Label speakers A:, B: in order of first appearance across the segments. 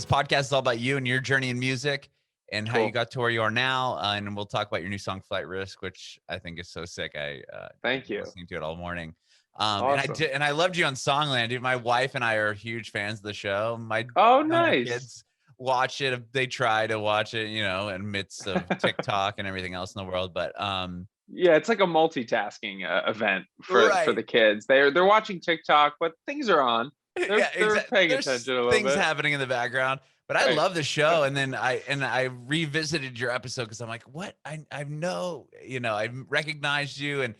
A: This podcast is all about you and your journey in music and how you got to where you are now. And we'll talk about your new song, Flight Risk, which I think is so sick.
B: Thank you.
A: Listening to it all morning.
B: Awesome.
A: And I loved you on Songland, dude. My wife and I are huge fans of the show. My
B: nice.
A: kids watch it. They try to watch it, in midst of TikTok and everything else in the world. But
B: yeah, it's like a multitasking event for the kids. They're watching TikTok, but things are on. They're paying attention a little bit.
A: Things happening in the background. But I love the show. And then I revisited your episode because I'm like, what? I know, I recognized you and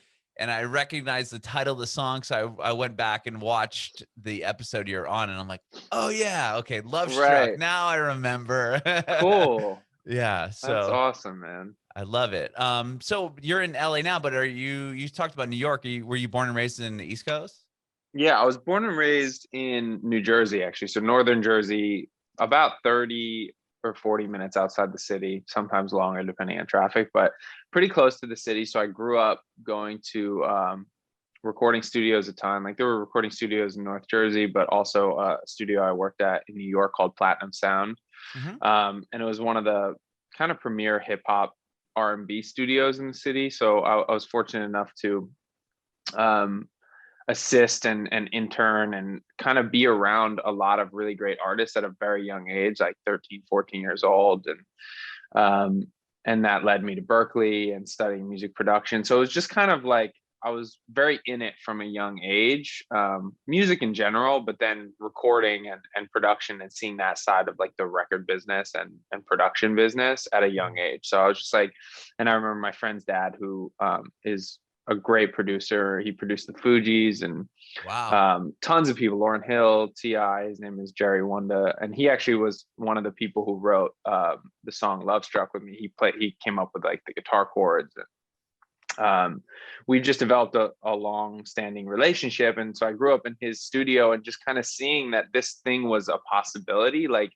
A: I recognized the title of the song. So I went back and watched the episode you're on and I'm like, oh yeah, okay, Love Struck.
B: Right.
A: Now I remember.
B: Cool.
A: Yeah. So
B: that's awesome, man.
A: I love it. So you're in LA now, but you talked about New York. Were you born and raised in the East Coast?
B: Yeah, I was born and raised in New Jersey, actually. So northern Jersey, about 30 or 40 minutes outside the city, sometimes longer depending on traffic, but pretty close to the city. So I grew up going to recording studios a ton. Like there were recording studios in North Jersey, but also a studio I worked at in New York called Platinum Sound. Mm-hmm. And it was one of the kind of premier hip hop R&B studios in the city. So I was fortunate enough to assist and intern and kind of be around a lot of really great artists at a very young age, like 13, 14 years old. And that led me to Berkeley and studying music production. So it was just kind of like, I was very in it from a young age, music in general, but then recording and production and seeing that side of like the record business and production business at a young age. So I was just like, and I remember my friend's dad, who is a great producer. He produced the Fugees and tons of people, Lauryn Hill, T.I., his name is Jerry Wanda. And he actually was one of the people who wrote the song Love Struck with me. He came up with like the guitar chords. And we just developed a long-standing relationship. And so I grew up in his studio and just kind of seeing that this thing was a possibility. Like,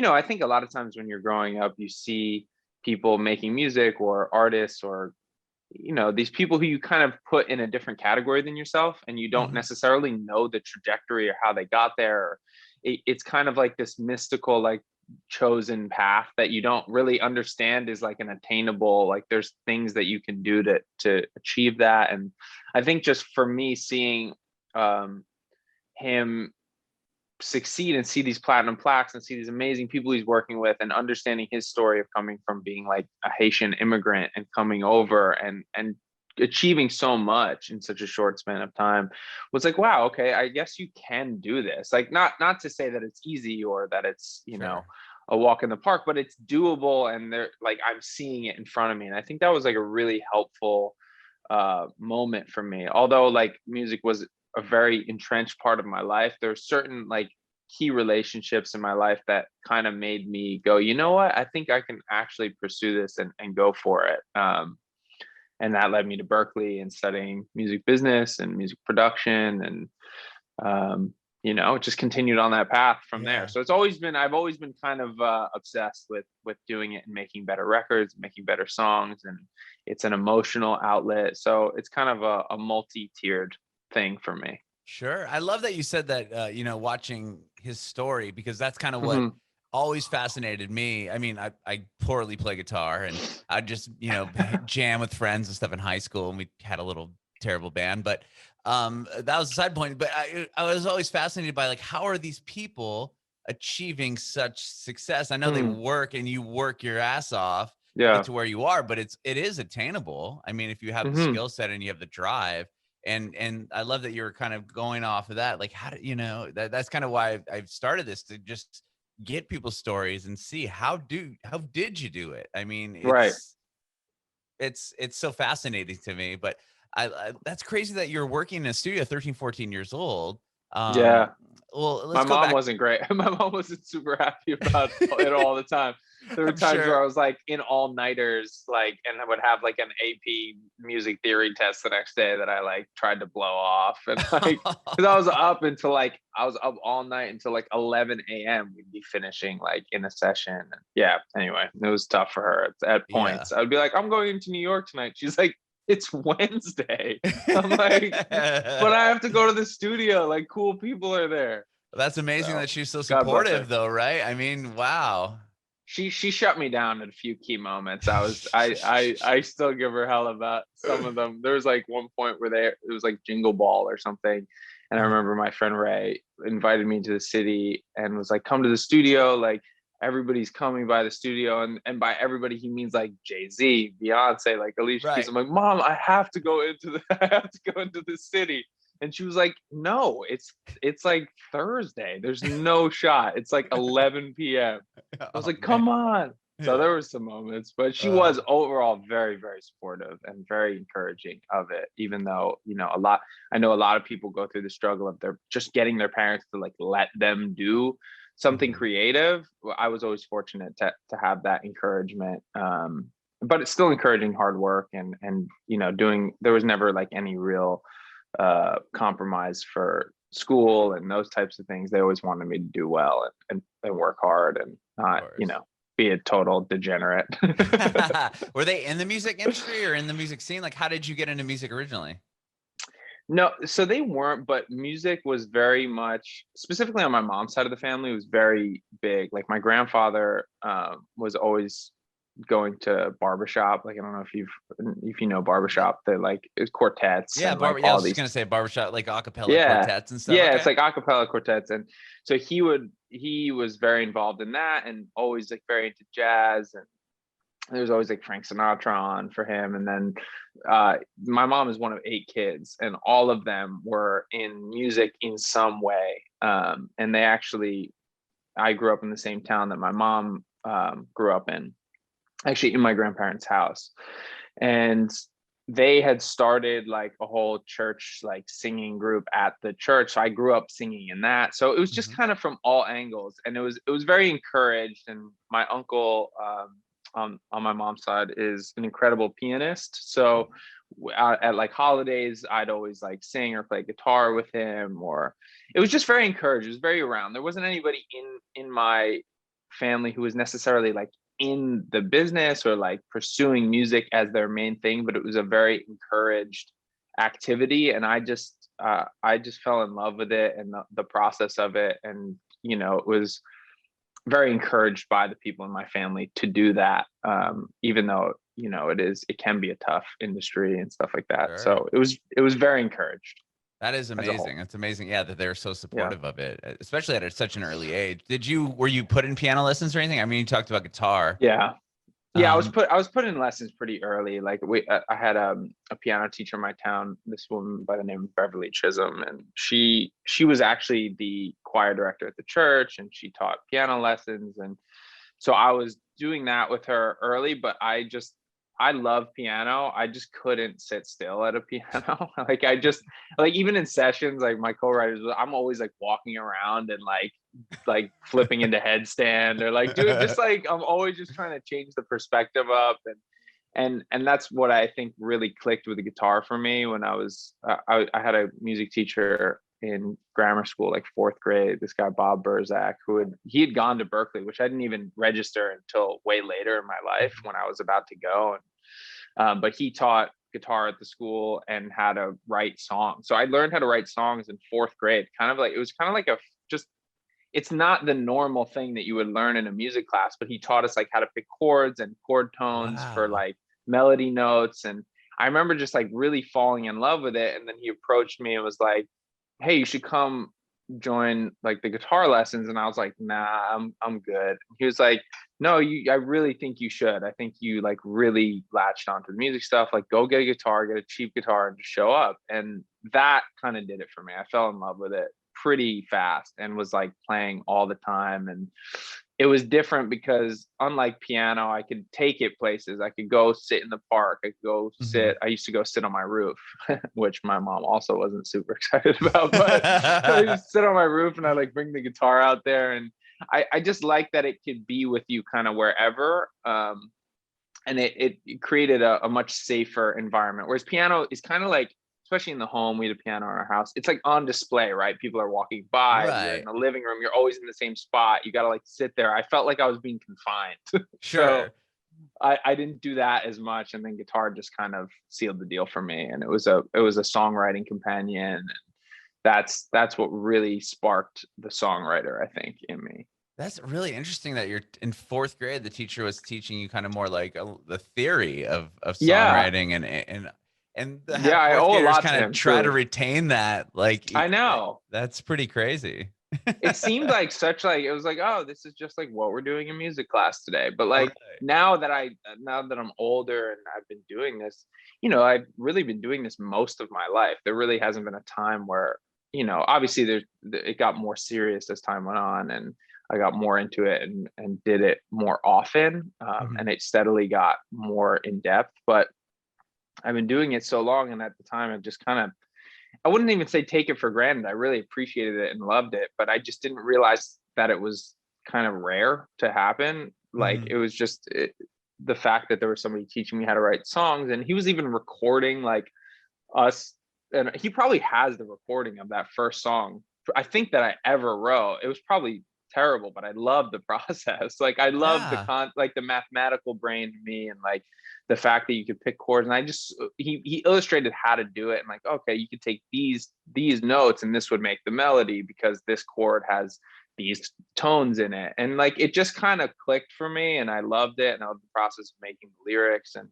B: I think a lot of times when you're growing up, you see people making music or artists or these people who you kind of put in a different category than yourself, and you don't necessarily know the trajectory or how they got there. It's kind of like this mystical, like chosen path that you don't really understand is like an attainable, like there's things that you can do to achieve that. And I think just for me, seeing him succeed and see these platinum plaques and see these amazing people he's working with and understanding his story of coming from being like a Haitian immigrant and coming over and achieving so much in such a short span of time was like, wow, okay, I guess you can do this. Like not to say that it's easy or that it's, a walk in the park, but it's doable. And they're like, I'm seeing it in front of me. And I think that was like a really helpful moment for me. Although like music was a very entrenched part of my life, there's certain like key relationships in my life that kind of made me go, you know what, I think I can actually pursue this and go for it. And that led me to Berkeley and studying music business and music production and just continued on that path from there. So I've always been kind of obsessed with doing it and making better records, making better songs, and it's an emotional outlet. So it's kind of a multi-tiered thing for me.
A: Sure. I love that you said that, watching his story, because that's kind of what always fascinated me. I mean, I poorly play guitar and I just, jam with friends and stuff in high school, and we had a little terrible band, but that was a side point. But I was always fascinated by like, how are these people achieving such success? I know they work and you work your ass off to get to where you are, but it is attainable. I mean, if you have the skill set and you have the drive. And I love that you're kind of going off of that. Like, how do that's kind of why I've started this, to just get people's stories and see how did you do it? I mean, it's so fascinating to me, but I that's crazy that you're working in a studio 13, 14 years old. Well,
B: my mom wasn't great. My mom wasn't super happy about it all the time. There were times where I was like in all-nighters, like, and I would have like an AP music theory test the next day that I like tried to blow off. And like, cause I was up all night until like 11 a.m. We'd be finishing like in a session. And yeah. Anyway, it was tough for her at points. I'd be like, I'm going into New York tonight. She's like, it's Wednesday. I'm like, but I have to go to the studio. Like, cool people are there.
A: That's amazing
B: So
A: that she's so
B: God bless her.
A: supportive though, right? I mean, wow.
B: She shut me down at a few key moments. I still give her hell about some of them. There was like one point where it was like Jingle Ball or something. And I remember my friend Ray invited me to the city and was like, come to the studio. Like everybody's coming by the studio. And by everybody, he means like Jay-Z, Beyonce, like Alicia Keys.
A: Right.
B: I'm like, Mom, I have to go into the city. And she was like, no, it's like Thursday. There's no shot. It's like 11 p.m. I was
A: Oh
B: like,
A: man.
B: come on. So
A: Yeah.
B: there were some moments, but she was overall very, very supportive and very encouraging of it, even though, I know a lot of people go through the struggle of they're just getting their parents to like let them do something
A: Mhm.
B: creative. I was always fortunate to have that encouragement. But it's still encouraging hard work and there was never like any real compromise for school and those types of things. They always wanted me to do well and work hard and not, be a total degenerate.
A: Were they in the music industry or in the music scene? Like, how did you get into music originally?
B: No, so they weren't, but music was very much, specifically on my mom's side of the family, was very big. Like my grandfather was always going to barbershop. Like I don't know if you know barbershop, they're like it's quartets
A: Yeah,
B: and like
A: I
B: all
A: was just
B: these.
A: gonna say barbershop, like a cappella
B: Yeah.
A: quartets and stuff.
B: Yeah, it's
A: Okay.
B: like a cappella quartets. And so he was very involved in that and always like very into jazz. And there's always like Frank Sinatra on for him. And then my mom is one of 8 kids, and all of them were in music in some way. And I grew up in the same town that my mom grew up in, actually in my grandparents' house. And they had started like a whole church like singing group at the church. So I grew up singing in that. So it was just
A: Mhm.
B: kind of from all angles, and it was very encouraged. And my uncle on my mom's side is an incredible pianist. So at like holidays, I'd always like sing or play guitar with him, or it was just very encouraged. It was very around. There wasn't anybody in my family who was necessarily like in the business or like pursuing music as their main thing, but it was a very encouraged activity. And I just fell in love with it and the process of it. And, it was very encouraged by the people in my family to do that. Even though, it can be a tough industry and stuff like that.
A: Sure.
B: So it was very encouraged
A: That is
B: as a whole.
A: amazing. That's amazing. Yeah, that they're so
B: Yeah.
A: supportive of it, especially at such an early age. Were you put in piano lessons or anything? I mean, you talked about guitar.
B: Yeah. Yeah,
A: Um,
B: I was put in lessons pretty early. Like I had a piano teacher in my town, this woman by the name of Beverly Chisholm, and she was actually the choir director at the church, and she taught piano lessons. And so I was doing that with her early, but I love piano. I just couldn't sit still at a piano. Like I just like even in sessions, like my co-writers, I'm always like walking around and like flipping into headstand or like doing just like I'm always just trying to change the perspective up. And that's what I think really clicked with the guitar for me when I had a music teacher in grammar school, like 4th grade, this guy Bob Burzak, he had gone to Berkeley, which I didn't even register until way later in my life when I was about to go. But he taught guitar at the school and how to write songs. So I learned how to write songs in 4th grade. It was kind of like just it's not the normal thing that you would learn in a music class, but he taught us like how to pick chords and chord tones for
A: wow.
B: like melody notes. And I remember just like really falling in love with it. And then he approached me and was like, hey, you should come join like the guitar lessons. And I was like, nah, I'm good. He was like, no, I really think you should. I think you like really latched onto the music stuff. Like go get a guitar, get a cheap guitar and just show up. And that kind of did it for me. I fell in love with it pretty fast and was like playing all the time. And it was different because unlike piano, I could take it places. I could go sit in the park.
A: Mhm.
B: I used to go sit on my roof, which my mom also wasn't super excited about, but I just sit on my roof and I like bring the guitar out there. And I just like that it could be with you kind of wherever. And it created a much safer environment. Whereas piano is kind of like, especially in the home, we had a piano in our house. It's like on display, right? People are walking by. You're in
A: Right.
B: the living room. You're always in the same spot. You got to like sit there. I felt like I was being confined. So
A: Sure.
B: I didn't do that as much. And then guitar just kind of sealed the deal for me. And it was a songwriting companion. that's what really sparked the songwriter, I think, in me.
A: That's really interesting that you're in fourth grade. The teacher was teaching you kind of more like the theory of
B: Yeah.
A: songwriting, and the
B: Yeah, I
A: fourth
B: owe a
A: graders
B: lot to
A: kind of
B: him,
A: try to
B: truly.
A: retain that. Like,
B: I know.
A: that's pretty crazy.
B: It seemed like such like it was like, oh, this is just like what we're doing in music class today. But like
A: Right.
B: now that I'm older and I've been doing this, I've really been doing this most of my life. There really hasn't been a time where, obviously it got more serious as time went on, and I got more into it and did it more often,
A: Mhm.
B: and it steadily got more in depth. But I've been doing it so long, and at the time, I've just kind of, I wouldn't even say take it for granted. I really appreciated it and loved it, but I just didn't realize that it was kind of rare to happen. Like
A: Mhm.
B: it was just the fact that there was somebody teaching me how to write songs, and he was even recording like us, and he probably has the recording of that first song I think that I ever wrote. It was probably terrible, but I love the process. Like I love
A: Yeah.
B: like the mathematical brain in me, and like the fact that you could pick chords. And I just he illustrated how to do it, and like, okay, you could take these notes and this would make the melody because this chord has these tones in it. And like it just kind of clicked for me, and I loved it. And I loved the process of making the lyrics and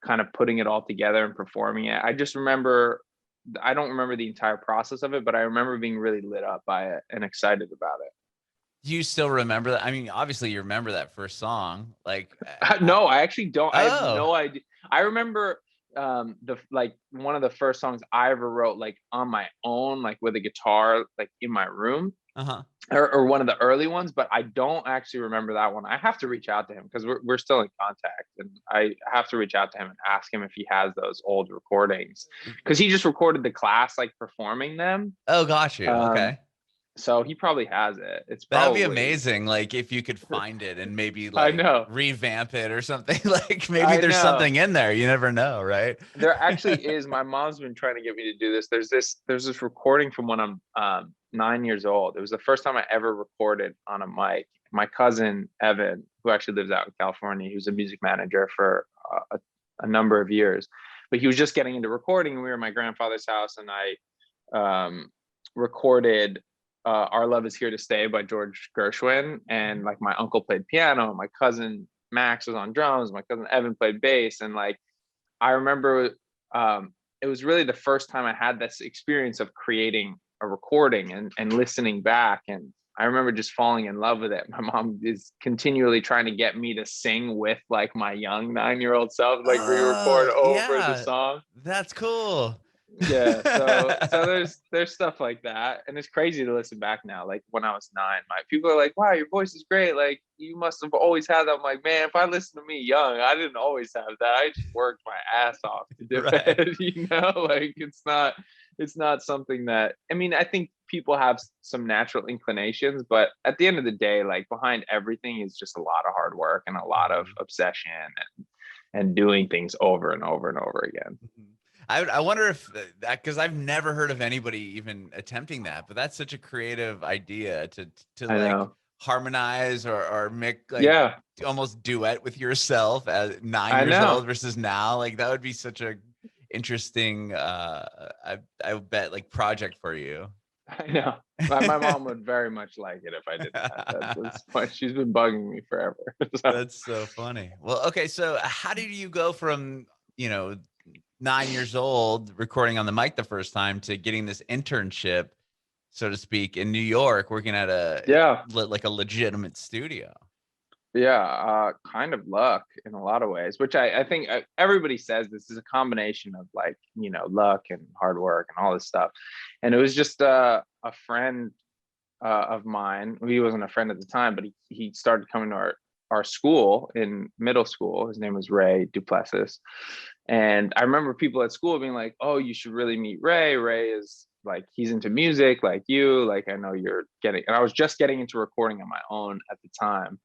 B: kind of putting it all together and performing it. I just remember, I don't remember the entire process of it, but I remember being really lit up by it and excited about it.
A: Do you still remember that? I mean, obviously you remember that first song. Like,
B: No, I actually don't. I have
A: oh,
B: no idea. I remember the like one of the first songs I ever wrote like on my own, like with a guitar, like in my room,
A: uh-huh.
B: or one of the early ones, but I don't actually remember that one. I have to reach out to him because we're still in contact, and I have to reach out to him and ask him if he has those old recordings, because he just recorded the class like performing them.
A: Oh, got you.
B: Um,
A: Okay.
B: so he probably has it. It's
A: That would be
B: probably,
A: amazing. Like if you could find it and maybe
B: I
A: like
B: know,
A: revamp it or something. Like maybe
B: I
A: there's
B: know.
A: something in there. You never know, right?
B: There actually is. My mom's been trying to get me to do this. There's this recording from when I'm 9 years old. It was the first time I ever recorded on a mic. My cousin Evan, who actually lives out in California, he was a music manager for a number of years, but he was just getting into recording. And we were at my grandfather's house, and I recorded "Our Love Is Here to Stay" by George Gershwin, and like my uncle played piano, and my cousin Max was on drums, my cousin Evan played bass, and like I remember it was really the first time I had this experience of creating a recording and listening back. And I remember just falling in love with it. My mom is continually trying to get me to sing with like my young 9-year-old self, like re-record over the
A: Yeah,
B: song.
A: that's cool.
B: Yeah, so there's stuff like that, and it's crazy to listen back now. Like when I was 9, my people are like, "Wow, your voice is great. Like you must have always had that." I'm like, "Man, if I listen to me young, I didn't always have that. I just worked my ass off to do
A: Right.
B: it." Like it's not something that, I mean, I think people have some natural inclinations, but at the end of the day, like behind everything is just a lot of hard work and a lot of
A: Mhm.
B: obsession and doing things over and over and over again.
A: Mhm. I wonder if that, because I've never heard of anybody even attempting that, but that's such a creative idea to
B: I
A: like
B: know.
A: harmonize or make like
B: Yeah,
A: almost duet with yourself at nine
B: I
A: years
B: know.
A: old versus now. Like that would be such a interesting I would bet like project for you.
B: I know. My mom would very much like it if I did that. That's why she's been bugging me forever. So,
A: That's so funny. Well, okay, so how did you go from, you know, 9 years old recording on the mic the first time to getting this internship, so to speak, in New York, working at
B: yeah,
A: like a legitimate studio?
B: yeah, kind of luck in a lot of ways, which I think everybody says this is a combination of like, luck and hard work and all this stuff. And it was just a friend of mine. He wasn't a friend at the time, but he started coming to our school in middle school. His name was Ray Duplessis. And I remember people at school being like, "Oh, you should really meet Ray. Ray is like, he's into music like you. Like, I know you're getting," and I was just getting into recording on my own at the time.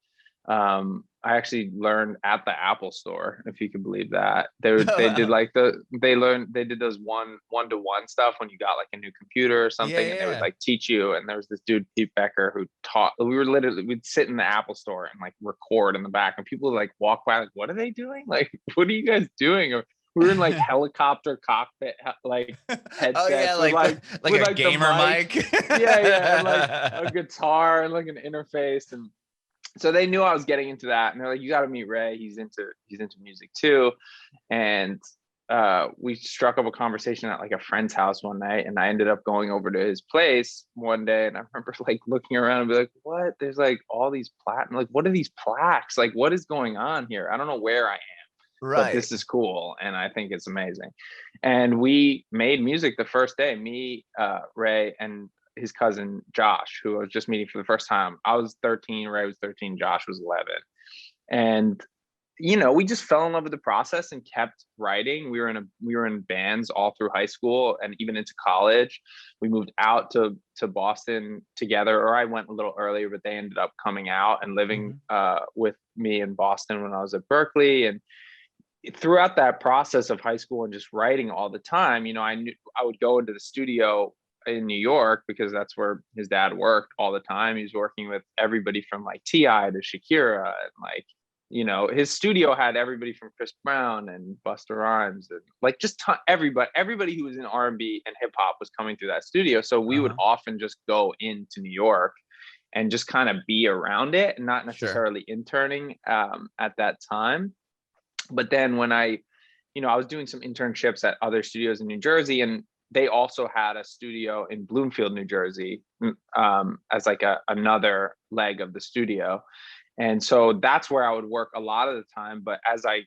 B: I actually learned at the Apple store, if you can believe that. They did like they did those one to one stuff when you got like a new computer or
A: Yeah,
B: something, and they would
A: yeah,
B: like teach you. And there was this dude, Pete Becker, who taught. We'd sit in the Apple store and like record in the back, and people would like walk by like, "What are they doing? Like, what are you guys doing?" Or we were in like helicopter cockpit, like headsets
A: Oh yeah, like
B: with
A: a
B: like the
A: gamer
B: mic.
A: mic.
B: Yeah, and like a guitar and like an interface. And so they knew I was getting into that, and they're like, you got to meet Ray. He's into music too. And we struck up a conversation at like a friend's house one night, and I ended up going over to his place one day, and I remember like looking around and be like, what? There's like all these like, what are these plaques? Like, what is going on here? I don't know where I am, but
A: Right.
B: this is cool, and I think it's amazing. And we made music the first day, me, Ray, and his cousin Josh, who I was just meeting for the first time. I was 13, Ray was 13, Josh was 11. And we just fell in love with the process and kept writing. We were in bands all through high school and even into college. We moved out to Boston together, or I went a little earlier, but they ended up coming out and living with me in Boston when I was at Berkeley. And throughout that process of high school and just writing all the time, I knew I would go into the studio in New York because that's where his dad worked all the time. He was working with everybody from like T.I. to Shakira, and like, his studio had everybody from Chris Brown and Busta Rhymes and like just everybody who was in R&B and hip hop was coming through that studio. So we would often just go into New York and just kind of be around it and not necessarily interning at that time. But then when I was doing some internships at other studios in New Jersey, and they also had a studio in Bloomfield, New Jersey, as like another leg of the studio. And so that's where I would work a lot of the time. But as I,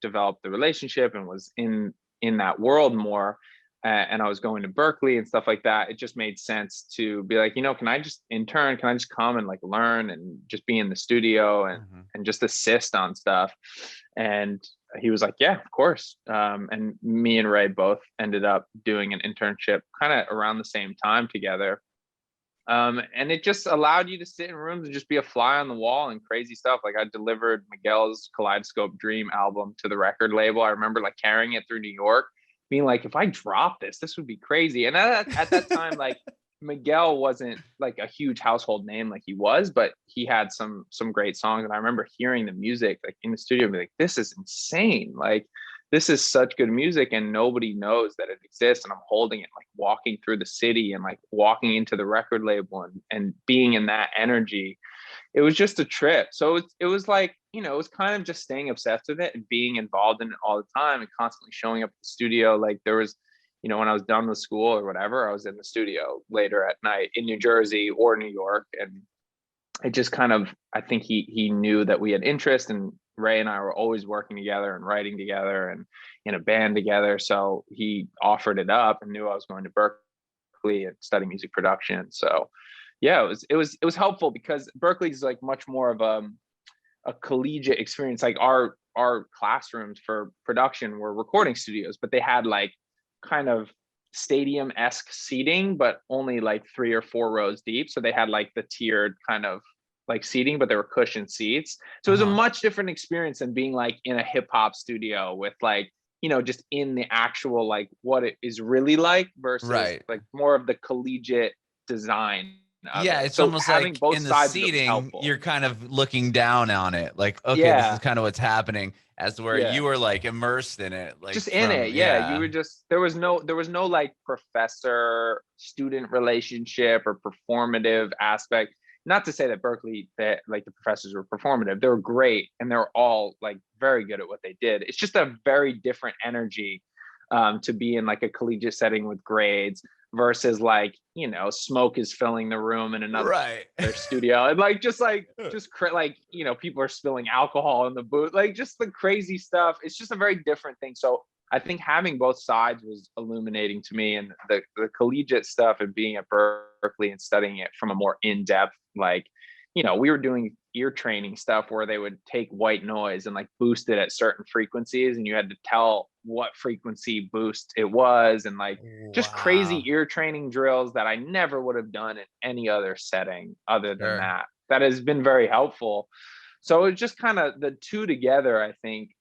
B: developed the relationship and was in that world more, and I was going to Berkeley and stuff like that, it just made sense to be like, can I just intern? Can I just come and like learn and just be in the studio and just assist on stuff? And he was like, yeah, of course. And me and Ray both ended up doing an internship kind of around the same time together. And it just allowed you to sit in rooms and just be a fly on the wall and crazy stuff. Like I delivered Miguel's Kaleidoscope Dream album to the record label. I remember like carrying it through New York, being like, if I drop this would be crazy. And at that time, like Miguel wasn't like a huge household name like he was, but he had some great songs. And I remember hearing the music like in the studio and be like, this is insane. Like this is such good music and nobody knows that it exists. And I'm holding it, like walking through the city and like walking into the record label and being in that energy. It was just a trip. So it was like, it was kind of just staying obsessed with it and being involved in it all the time and constantly showing up at the studio. Like there was, when I was done with school or whatever, I was in the studio later at night in New Jersey or New York. And it just kind of, I think he knew that we had interest, and Ray and I were always working together and writing together and in a band together. So he offered it up and knew I was going to Berkeley and study music production. So yeah, it was helpful because Berkeley is like much more of a collegiate experience. Like our classrooms for production were recording studios, but they had like kind of stadium-esque seating, but only like 3 or 4 rows deep. So they had like the tiered kind of like seating, but they were cushioned seats. So it was a much different experience than being like in a hip hop studio with like, just in the actual, like what it is really like versus like more of the collegiate design.
A: Yeah, it's
B: so
A: almost
B: having
A: like
B: both
A: in the
B: sides
A: seating, you're kind of looking down on it. Like, okay, this is kind of what's happening, as to where you were like immersed in it, like
B: just in it. You were just, there was no like professor student relationship or performative aspect. Not to say that Berkeley, that like the professors were performative. They were great and they were all like very good at what they did. It's just a very different energy to be in like a collegiate setting with grades versus like, smoke is filling the room in another their studio and like people are spilling alcohol in the booth, like just the crazy stuff. It's just a very different thing. So I think having both sides was illuminating to me, and the collegiate stuff and being at Berkeley and studying it from a more in-depth, like, we were doing ear training stuff where they would take white noise and like boost it at certain frequencies, and you had to tell what frequency boost it was, and like just crazy ear training drills that I never would have done in any other setting other than that. That has been very helpful. So it's just kind of the two together, I think,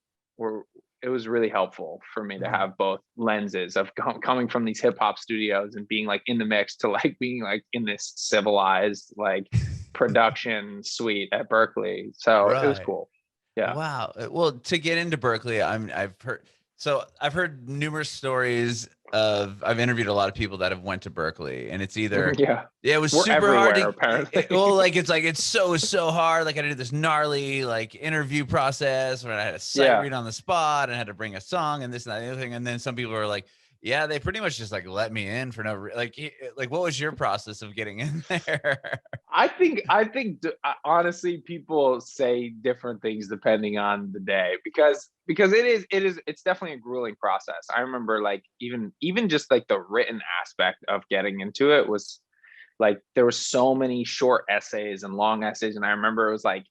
B: it was really helpful for me to have both lenses of coming from these hip hop studios and being like in the mix to like being like in this civilized like production suite at Berkeley. So it was cool. Yeah.
A: Wow. Well, to get into Berkeley, I've heard So I've heard numerous stories I've interviewed a lot of people that have went to Berkeley, and it's either,
B: Yeah,
A: it was
B: we're
A: super hard
B: everywhere
A: to,
B: apparently.
A: well, like, it's so hard. Like I did this gnarly like interview process where I had a sight
B: Yeah.
A: read on the spot and had to bring a song and this and that and the other thing. And then some people were like, yeah, they pretty much just like let me in for no like what was your process of getting in there?
B: Honestly, people say different things depending on the day, because it's definitely a grueling process. I remember like even just like the written aspect of getting into it was like there were so many short essays and long essays, and I remember it was like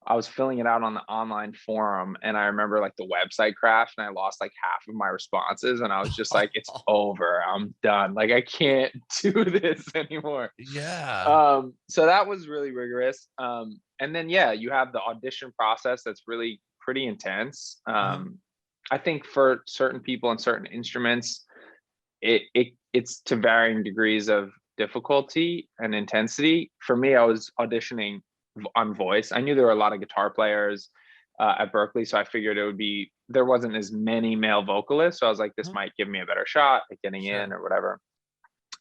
B: I was filling it out on the online forum, and I remember like the website crashed and I lost like half of my responses, and I was just like, it's over, I'm done, like I can't do this anymore.
A: Yeah.
B: So that was really rigorous. And then yeah, you have the audition process that's really pretty intense. I think for certain people and certain instruments, it's to varying degrees of difficulty and intensity. For me, I was auditioning on voice. I knew there were a lot of guitar players at Berkeley, so I figured there wasn't as many male vocalists. So I was like, this might give me a better shot at getting in or whatever.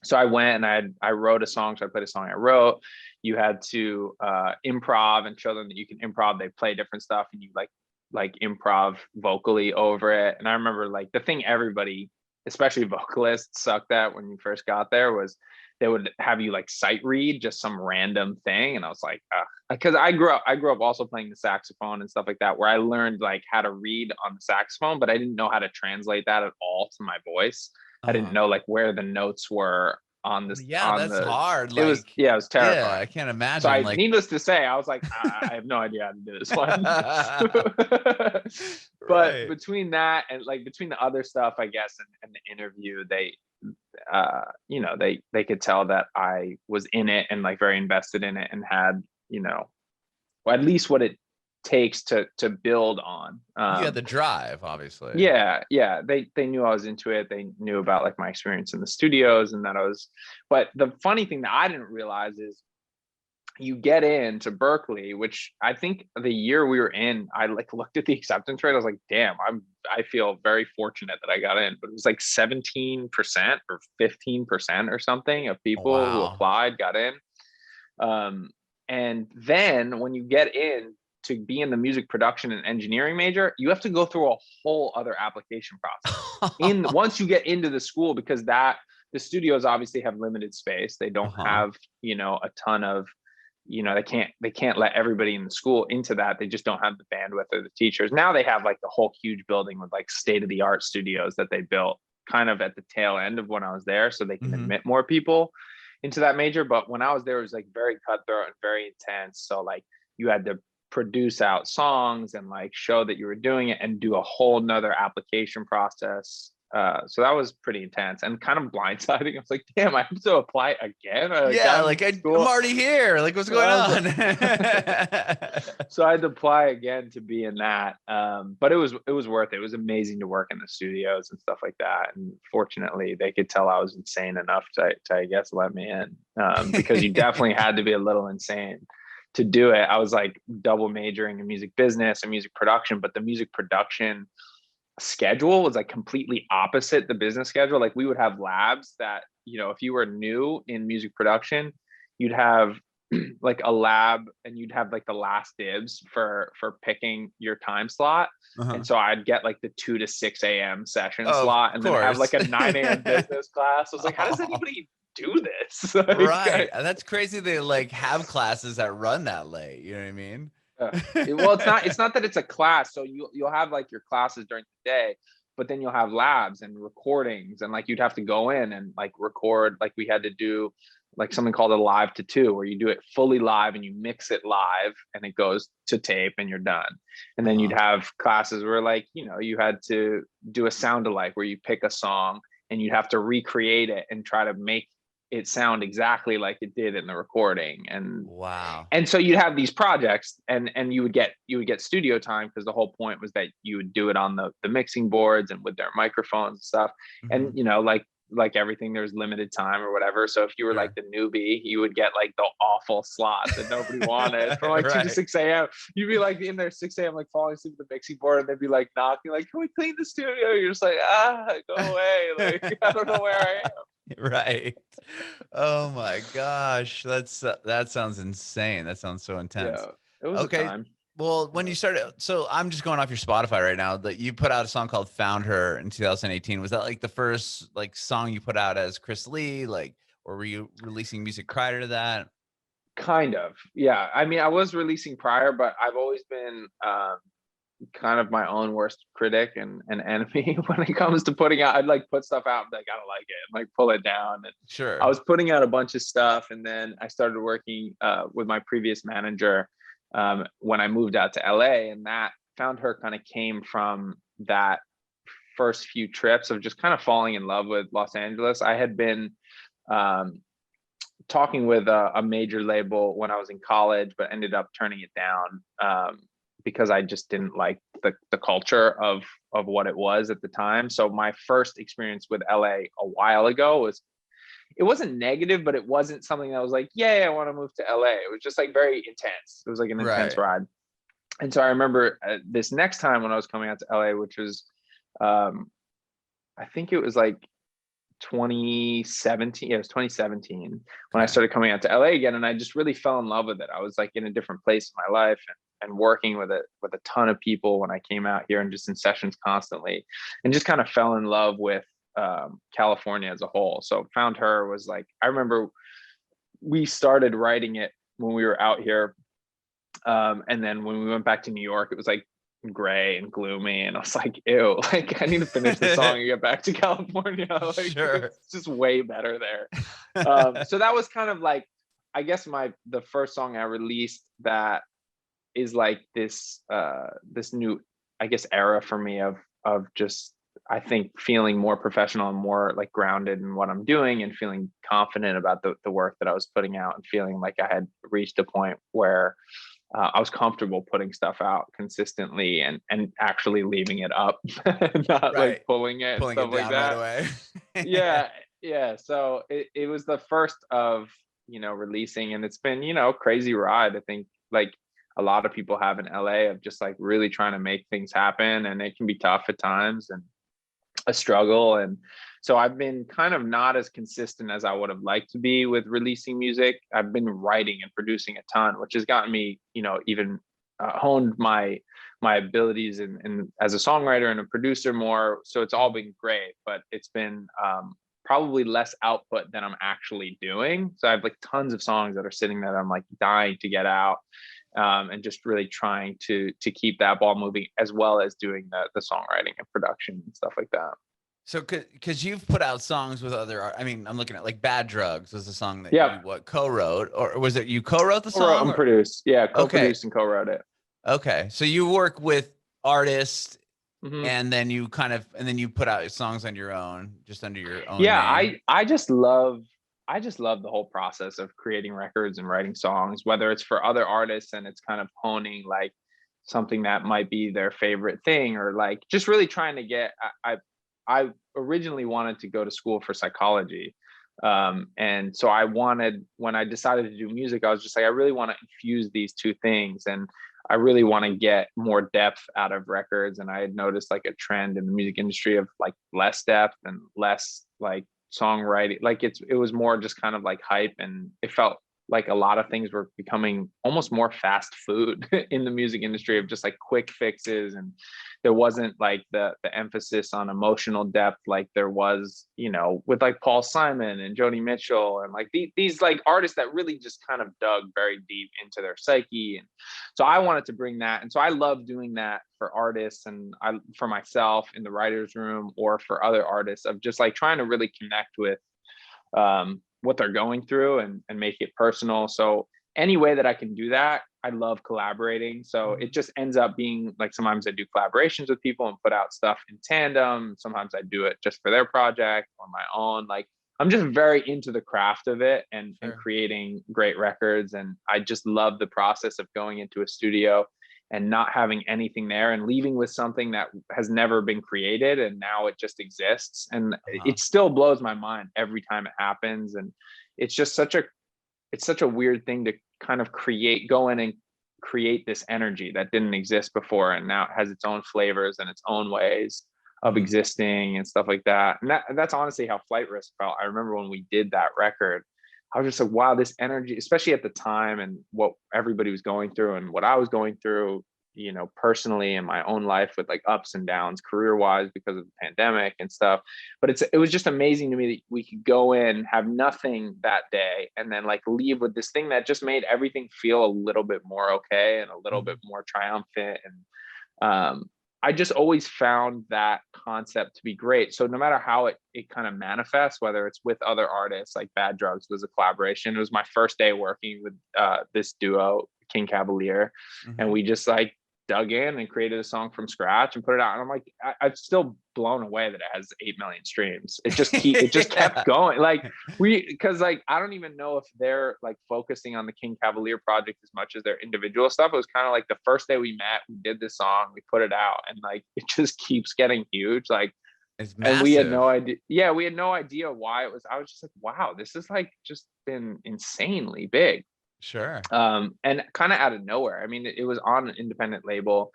B: So I went and I wrote a song. So I played a song I wrote. You had to improv and show them that you can improv. They play different stuff and you like improv vocally over it. And I remember like the thing everybody, especially vocalists, sucked at when you first got there was they would have you like sight read just some random thing. And I was like, because I grew up also playing the saxophone and stuff like that, where I learned like how to read on the saxophone, but I didn't know how to translate that at all to my voice. I didn't know like where the notes were on this.
A: Yeah, that's hard.
B: It was terrifying.
A: Yeah, I can't imagine.
B: So
A: like,
B: needless to say, I was like, I have no idea how to do this one. But
A: right.
B: between that and like between the other stuff, I guess, and the interview, they they could tell that I was in it and like very invested in it and had, well, at least what it takes to build on.
A: You had the drive, obviously.
B: Yeah, they knew I was into it. They knew about like my experience in the studios and that I was. But the funny thing that I didn't realize is you get into Berkeley, which I think the year we were in, I like looked at the acceptance rate. I was like, damn, I feel very fortunate that I got in. But it was like 17% or 15% or something of people who applied got in. And then when you get in to be in the music production and engineering major, you have to go through a whole other application process once you get into the school, because the studios obviously have limited space. They don't have, a ton of, they can't let everybody in the school into that. They just don't have the bandwidth or the teachers. Now they have like the whole huge building with like state-of-the-art studios that they built kind of at the tail end of when I was there, so they can admit more people into that major. But when I was there, it was like very cutthroat and very intense. So like you had to produce out songs and like show that you were doing it and do a whole nother application process. So that was pretty intense and kind of blindsiding. I was like, damn, I have to apply again.
A: I'm already here. Like, what's going on?
B: So I had to apply again to be in that. But it was worth it. It was amazing to work in the studios and stuff like that. And fortunately, they could tell I was insane enough to I guess, let me in, because you definitely had to be a little insane to do it. I was like double majoring in music business and music production, but the music production schedule was like completely opposite the business schedule. Like we would have labs that, if you were new in music production, you'd have like a lab and you'd have like the last dibs for picking your time slot. And so I'd get like the 2 to 6 a.m. session slot and then have like a 9 a.m. business class. I was like, how does anybody do this? Like,
A: right. That's crazy. They like have classes that run that late. You know what I mean?
B: Well, it's not that it's a class. So you'll have like your classes during the day, but then you'll have labs and recordings, and like you'd have to go in and like record. Like we had to do like something called a live to two, where you do it fully live and you mix it live and it goes to tape and you're done. And then you'd have classes where like, you had to do a sound alike, where you pick a song and you'd have to recreate it and try to make it sound exactly like it did in the recording. And and so you'd have these projects and you would get studio time, because the whole point was that you would do it on the mixing boards and with their microphones and stuff. And like like everything, there's limited time or whatever. So if you were
A: Sure.
B: like the newbie, you would get like the awful slot that nobody wanted from like 2 to
A: Right.
B: 6 a.m. You'd be like in there 6 a.m. like falling asleep at the mixing board, and they'd be like knocking, like, can we clean the studio? You're just like, go away. Like, I don't know where I am.
A: Right. Oh my gosh. That sounds insane. That sounds so intense.
B: Yeah, it was a
A: Okay.
B: time.
A: Well, when you started, so I'm just going off your Spotify right now, that you put out a song called Found Her in 2018. Was that like the first like song you put out as ChrisLee? Like, or were you releasing music prior to that?
B: Kind of, yeah. I mean, I was releasing prior, but I've always been kind of my own worst critic and enemy when it comes to putting out. I'd like put stuff out, and like, I don't like it, and like pull it down. And
A: Sure.
B: I was putting out a bunch of stuff, and then I started working with my previous manager when I moved out to LA, and that Found Her kind of came from that first few trips of just kind of falling in love with Los Angeles. I had been talking with a major label when I was in college, but ended up turning it down because I just didn't like the culture of what it was at the time. So my first experience with LA a while ago was, it wasn't negative, but it wasn't something that was like, yeah, I want to move to LA. It was just like very intense. It was like an intense ride. And so I remember this next time when I was coming out to LA, which was, I think it was like 2017. Yeah, it was 2017 when I started coming out to LA again, and I just really fell in love with it. I was like in a different place in my life, and working with a ton of people when I came out here, and just in sessions constantly, and just kind of fell in love with California as a whole. So Found Her was like, I remember we started writing it when we were out here, and then when we went back to New York, it was like gray and gloomy, and I was like, ew, like I need to finish the song and get back to California. Like,
A: Sure.
B: it's just way better there. So that was kind of like, I guess the first song I released that is like this new, I guess, era for me of just, I think, feeling more professional and more like grounded in what I'm doing, and feeling confident about the work that I was putting out, and feeling like I had reached a point where I was comfortable putting stuff out consistently and actually leaving it up, not like pulling it and stuff like that.
A: Right away.
B: Yeah. So it was the first of, releasing, and it's been, crazy ride. I think like a lot of people have in LA, of just like really trying to make things happen, and it can be tough at times and a struggle. And so I've been kind of not as consistent as I would have liked to be with releasing music. I've been writing and producing a ton, which has gotten me, even honed my abilities and as a songwriter and a producer more. So it's all been great, but it's been probably less output than I'm actually doing. So I have like tons of songs that are sitting there that I'm like dying to get out. And just really trying to keep that ball moving, as well as doing the songwriting and production and stuff like that.
A: So, because you've put out songs with I mean, I'm looking at like Bad Drugs was a song that you co-wrote, or was it you co-wrote the song?
B: Co-wrote and produced. Yeah, co-produced and co-wrote it.
A: Okay, so you work with artists, and then you put out songs on your own, just under your own name.
B: I just love the whole process of creating records and writing songs, whether it's for other artists and it's kind of honing like something that might be their favorite thing, or like just really trying to get, I originally wanted to go to school for psychology. And so when I decided to do music, I was just like, I really want to infuse these two things. And I really want to get more depth out of records. And I had noticed like a trend in the music industry of like less depth and less like songwriting. Like it was more just kind of like hype, and it felt like a lot of things were becoming almost more fast food in the music industry, of just like quick fixes, and there wasn't like the emphasis on emotional depth like there was, with like Paul Simon and Joni Mitchell, and like these like artists that really just kind of dug very deep into their psyche. And so I wanted to bring that, and so I love doing that for artists, and for myself in the writer's room, or for other artists, of just like trying to really connect with what they're going through, and make it personal. So any way that I can do that, I love collaborating. So it just ends up being like, sometimes I do collaborations with people and put out stuff in tandem. Sometimes I do it just for their project or my own. Like I'm just very into the craft of it, and creating great records. And I just love the process of going into a studio and not having anything there and leaving with something that has never been created and now it just exists. And it still blows my mind every time it happens. And it's just such a weird thing to kind of go in and create this energy that didn't exist before, and now it has its own flavors and its own ways of existing and stuff like that. And that's honestly how Flight Risk felt. I remember when we did that record, I was just like, wow, this energy, especially at the time and what everybody was going through and what I was going through, personally in my own life with like ups and downs career wise because of the pandemic and stuff. But it was just amazing to me that we could go in, have nothing that day, and then like leave with this thing that just made everything feel a little bit more okay and a little bit more triumphant. And I just always found that concept to be great. So no matter how it kind of manifests, whether it's with other artists, like Bad Drugs was a collaboration. It was my first day working with this duo, King Cavalier. And we just like dug in and created a song from scratch and put it out. And I'm like, I'm still blown away that it has 8 million streams. It just kept going. Like because like, I don't even know if they're like focusing on the King Cavalier project as much as their individual stuff. It was kind of like the first day we met, we did this song, we put it out, and like, it just keeps getting huge. Like,
A: it's massive.
B: And we had no idea. Yeah. We had no idea why it was. I was just like, wow, this is like just been insanely big.
A: Sure.
B: And kind of out of nowhere. I mean, it was on an independent label.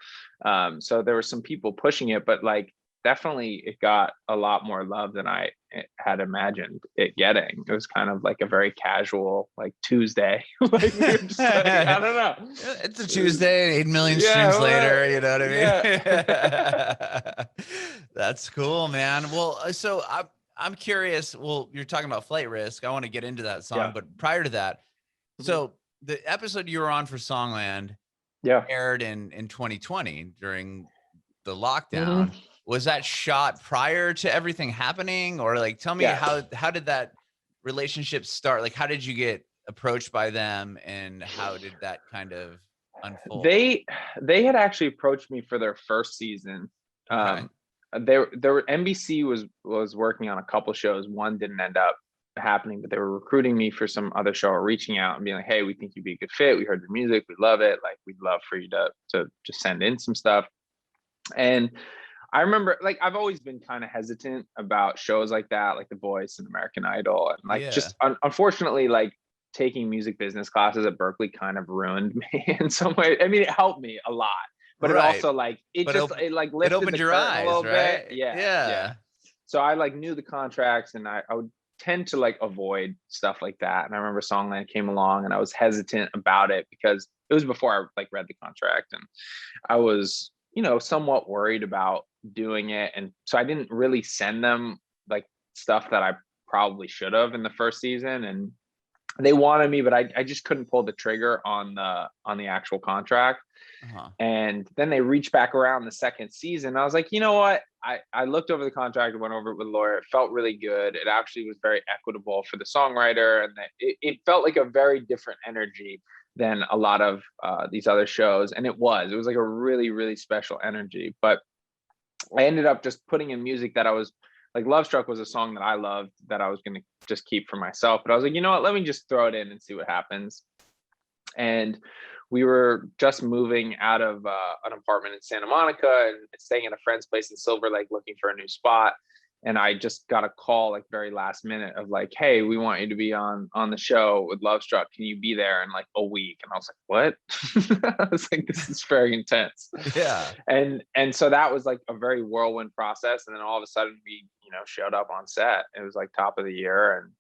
B: So there were some people pushing it, but like definitely it got a lot more love than I had imagined it getting. It was kind of like a very casual, like Tuesday. Like, we were just like, I don't know.
A: It's a Tuesday, 8 million streams later, you know what I mean?
B: Yeah.
A: That's cool, man. Well, so I'm curious. Well, you're talking about Flight Risk. I want to get into that song, but prior to that, so the episode you were on for Songland aired in 2020 during the lockdown. Was that shot prior to everything happening, or like, tell me how did that relationship start? Like, how did you get approached by them, and how did that kind of unfold?
B: They had actually approached me for their first season. NBC was working on a couple shows. One didn't end up happening, but they were recruiting me for some other show, or reaching out and being like, hey, we think you'd be a good fit, we heard your music, we love it, like we'd love for you to just send in some stuff. And I remember, like, I've always been kind of hesitant about shows like that, like The Voice and American Idol, and like just unfortunately, like taking music business classes at Berkeley kind of ruined me in some way. I mean, it helped me a lot, but it also like it opened
A: your eyes a little bit.
B: Yeah. So I like knew the contracts, and I would tend to like avoid stuff like that. And I remember Songland came along, and I was hesitant about it because it was before I like read the contract, and I was, somewhat worried about doing it. And so I didn't really send them like stuff that I probably should have in the first season. And they wanted me, but I just couldn't pull the trigger on the actual contract. And then they reached back around the second season. I was like, you know what? I looked over the contract and went over it with a lawyer. It felt really good. It actually was very equitable for the songwriter. And it felt like a very different energy than a lot of these other shows. And it was like a really, really special energy. But I ended up just putting in music that I was like, Love Struck was a song that I loved that I was going to just keep for myself. But I was like, you know what? Let me just throw it in and see what happens. And we were just moving out of an apartment in Santa Monica and staying at a friend's place in Silver Lake looking for a new spot. And I just got a call like very last minute of like, hey, we want you to be on the show with Love Struck. Can you be there in like a week? And I was like, what? I was like, this is very intense.
A: Yeah.
B: And so that was like a very whirlwind process. And then all of a sudden we, showed up on set. It was like top of the year, and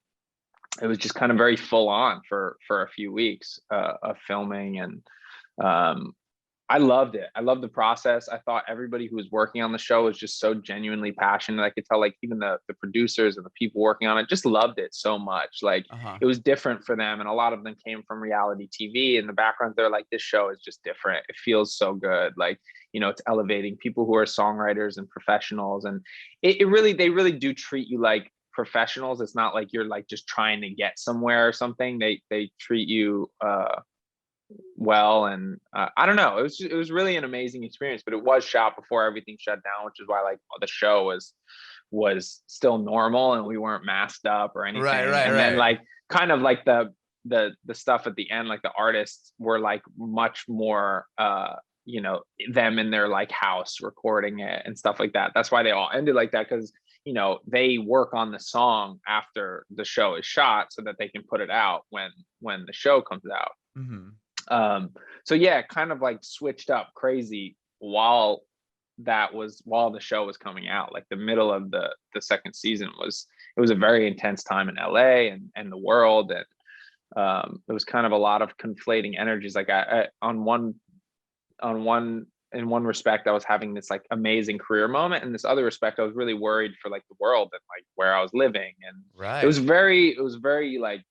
B: it was just kind of very full on for a few weeks of filming. And I loved it. I loved the process. I thought everybody who was working on the show was just so genuinely passionate. I could tell like even the producers and the people working on it just loved it so much. Like it was different for them. And a lot of them came from reality TV. In the background, they're like, this show is just different. It feels so good. Like, it's elevating people who are songwriters and professionals. And they really do treat you like professionals. It's not like you're like just trying to get somewhere or something. They treat you well. And I don't know, it was really an amazing experience. But it was shot before everything shut down, which is why like the show was still normal and we weren't masked up or anything. Then like kind of like the stuff at the end, like the artists were like much more them in their like house recording it and stuff like that. That's why they all ended like that, because they work on the song after the show is shot so that they can put it out when the show comes out. So yeah, kind of like switched up crazy while the show was coming out. Like the middle of the second season it was a very intense time in LA and the world, and it was kind of a lot of conflating energies. Like in one respect, I was having this like amazing career moment, and this other respect, I was really worried for like the world and like where I was living. And it was very like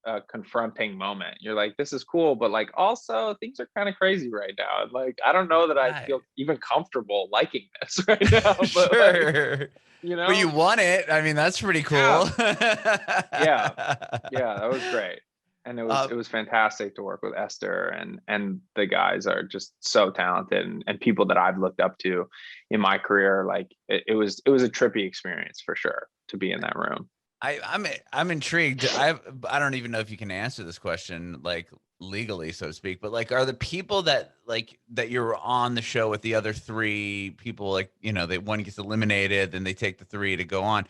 B: a confronting moment. You're like, this is cool, but like also things are kind of crazy right now. And like, I don't know that I feel even comfortable liking this right now. But
A: sure.
B: Like,
A: but you won it. I mean, that's pretty cool.
B: Yeah, that was great. And it was fantastic to work with Esther, and the guys are just so talented, and people that I've looked up to in my career. Like it was a trippy experience for sure to be in that room.
A: I'm intrigued. I don't even know if you can answer this question like legally, so to speak, but like, are the people that you're on the show with, the other three people, like, one gets eliminated, then they take the three to go on.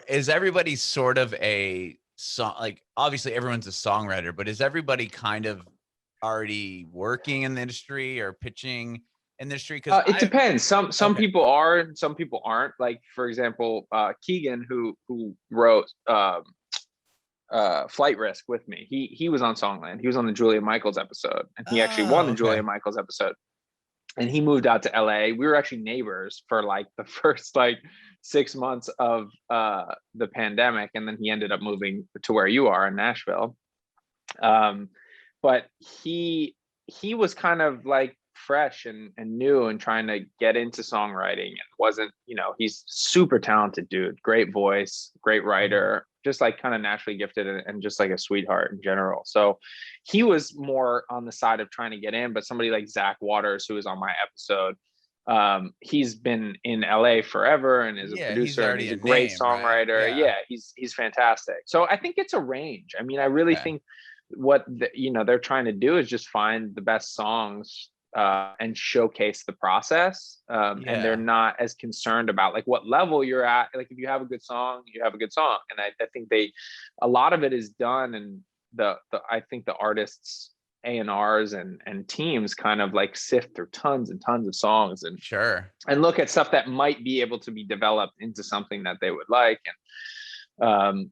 A: Is everybody sort of a song, like obviously everyone's a songwriter, but is everybody kind of already working in the industry or pitching industry? Because
B: it depends. Some people are, and some people aren't. Like for example, Keegan, who wrote Flight Risk with me, he was on Songland. He was on the Julia Michaels episode, and he actually won the Julia Michaels episode. And he moved out to LA. We were actually neighbors for like the first like 6 months of the pandemic, and then he ended up moving to where you are in Nashville. But he was kind of like fresh and new and trying to get into songwriting, and wasn't, he's super talented dude, great voice, great writer, just like kind of naturally gifted, and just like a sweetheart in general. So he was more on the side of trying to get in. But somebody like Zach Waters, who was on my episode, he's been in LA forever and is a producer, and he's a great songwriter. Right? Yeah, he's fantastic. So I think it's a range. I mean, I really think what they're trying to do is just find the best songs and showcase the process, and they're not as concerned about like what level you're at. Like if you have a good song, you have a good song. And I think a lot of it is done, and I think the artists, A&Rs and teams kind of like sift through tons and tons of songs and look at stuff that might be able to be developed into something that they would like. And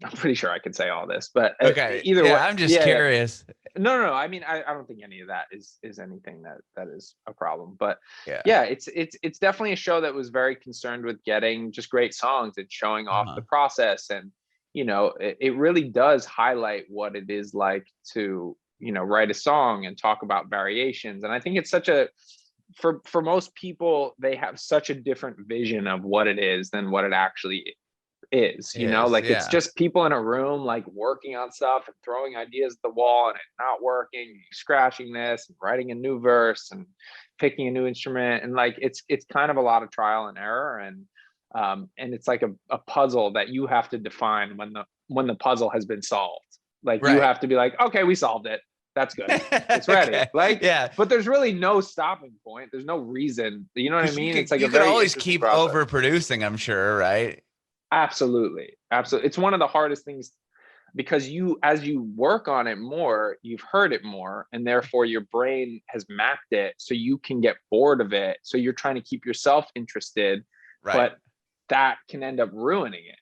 B: I'm pretty sure I could say all this, but either way, I'm just
A: curious.
B: No. I mean, I don't think any of that is anything that is a problem. But it's definitely a show that was very concerned with getting just great songs and showing off the process. And it really does highlight what it is like to write a song and talk about variations. And I think it's such a for most people, they have such a different vision of what it is than what it actually is, it's just people in a room like working on stuff and throwing ideas at the wall and it not working, scratching this and writing a new verse and picking a new instrument, and like it's kind of a lot of trial and error, and it's like a puzzle that you have to define when the puzzle has been solved. Like you have to be like, okay, we solved it, that's good, it's ready. But there's really no stopping point, there's no reason, you know what I mean? It's like
A: you could always keep overproducing, I'm sure, right?
B: Absolutely. It's one of the hardest things, because as you work on it more, you've heard it more, and therefore your brain has mapped it so you can get bored of it. So you're trying to keep yourself interested, but that can end up ruining it.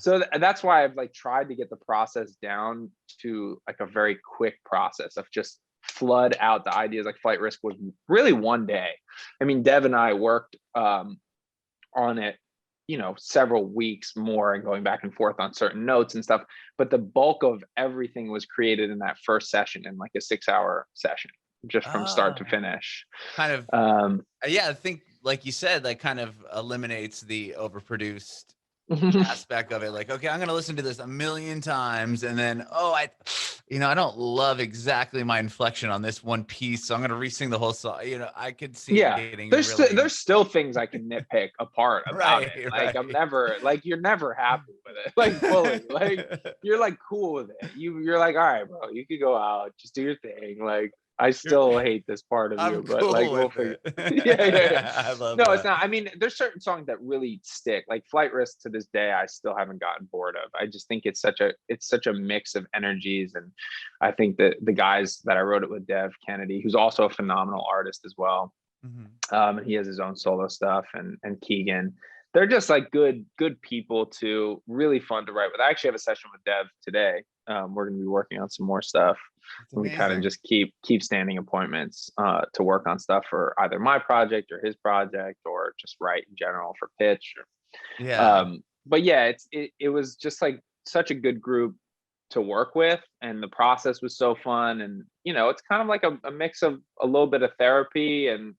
B: So that's why I've like tried to get the process down to like a very quick process of just flood out the ideas. Like Flight Risk was really one day. I mean, Dev and I worked on it several weeks more, and going back and forth on certain notes and stuff, but the bulk of everything was created in that first session, in like a 6-hour session, just from start to finish.
A: Kind of I think like you said, like kind of eliminates the overproduced aspect of it. Like, okay, I'm gonna listen to this a million times, and then I don't love exactly my inflection on this one piece, so I'm gonna re-sing the whole song. I could see getting
B: there's still things I can nitpick apart about it. Like I'm never like, you're never happy with it, like fully. Like you're like cool with it. You're like, all right, bro, you could go out, just do your thing. Like I still hate this part of
A: I'm
B: you, but
A: cool
B: like we'll
A: with
B: figure.
A: it.
B: Yeah.
A: I love
B: No, it's
A: that.
B: not. I mean, there's certain songs that really stick. Like Flight Risk to this day, I still haven't gotten bored of. I just think it's such a mix of energies, and I think that the guys that I wrote it with, Dev Kennedy, who's also a phenomenal artist as well.
A: Mhm.
B: And he has his own solo stuff, and Keegan. They're just like good people too. Really fun to write with. I actually have a session with Dev today. We're going to be working on some more stuff.
A: It's
B: And we kind of
A: amazing.
B: just keep standing appointments to work on stuff for either my project or his project, or just write in general for pitch.
A: Yeah.
B: But yeah, it was just like such a good group to work with, and the process was so fun. And it's kind of like a mix of a little bit of therapy and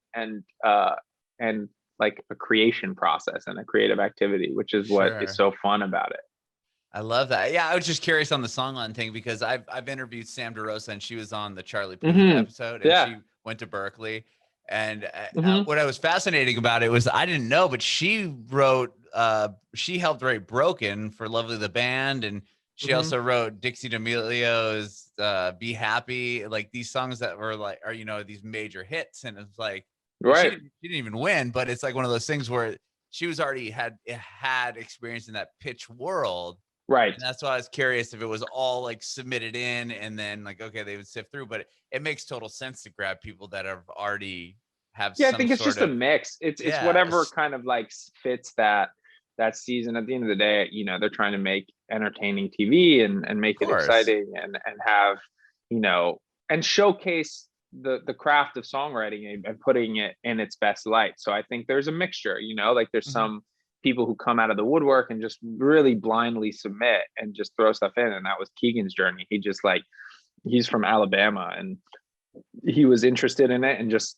B: like a creation process and a creative activity, which is what is
A: Sure.
B: so fun about it.
A: I love that. Yeah, I was just curious on the Songland thing because I've interviewed Sam DeRosa and she was on the Charlie Puth episode and
B: Yeah.
A: she went to Berkeley. And
B: hmm
A: what I was fascinating about it was I didn't know, but she she helped write "Broken" for Lovely the band, and she
B: hmm
A: also wrote Dixie D'Amelio's "Be Happy," like these songs that were like are these major hits. And it's like, and
B: Right.
A: she didn't even win, but it's like one of those things where she was already had experience in that pitch world.
B: Right.
A: And that's why I was curious if it was all like submitted in and then like, okay, they would sift through, but it makes total sense to grab people that have already have
B: Yeah, I
A: some
B: think it's
A: sort
B: just a
A: of,
B: mix. It's
A: yeah,
B: whatever kind of like fits that season. At the end of the day, they're trying to make entertaining TV and
A: of
B: make it
A: course.
B: exciting and have, you know, and showcase the craft of songwriting and putting it in its best light. So I think there's a mixture, like there's
A: Mhm.
B: some people who come out of the woodwork and just really blindly submit and just throw stuff in. And that was Keegan's journey. He's from Alabama, and he was interested in it, and just,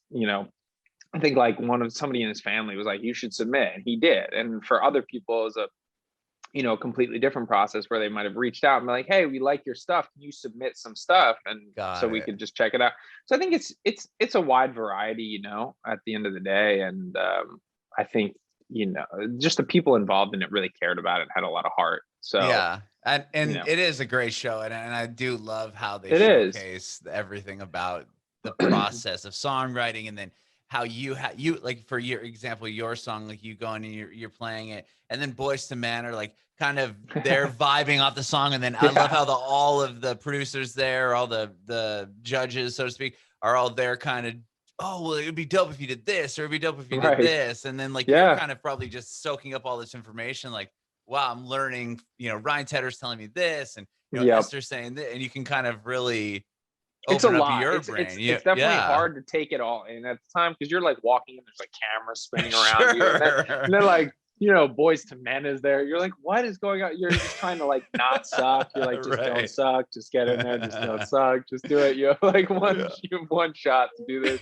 B: I think like somebody in his family was like, you should submit, and he did. And for other people, it was a completely different process where they might have reached out and be like, hey, we like your stuff, can you submit some stuff, and so
A: Got
B: we
A: it.
B: could just check it out. So I think it's a wide variety, at the end of the day. And I think, just the people involved in it really cared about it and had a lot of heart. So
A: Yeah. And
B: you
A: and
B: know
A: it is a great show. And I do love how they
B: it is.
A: showcase everything about the process of songwriting and then how you like for your example, your song, like you going and you're playing it, and then Boys to Men are like kind of they're vibing off the song. And then I love
B: Yeah.
A: how all of the producers there, all the judges, so to speak, are all there kind of, oh, well, it'd be dope if you did this, or it'd be dope if you did
B: Right.
A: this. And then like you're
B: Yeah.
A: kind of probably just soaking up all this information, like, wow, I'm learning, Ryan Tedder's telling me this, and
B: Yep.
A: Esther's saying that, and you can kind of really
B: It's a
A: open up
B: lot.
A: your
B: It's
A: brain.
B: it's
A: Yeah,
B: it's definitely
A: yeah.
B: hard to take it all in at the time, because you're like walking and there's like cameras spinning around you, and then
A: Sure.
B: and then like Boys to Men is there. You're like, what is going on? You're just trying to like not suck. You're like, just don't
A: Right.
B: suck. Just get in there. Just don't suck. Just do it. You have like
A: Yeah.
B: you have one shot to do this.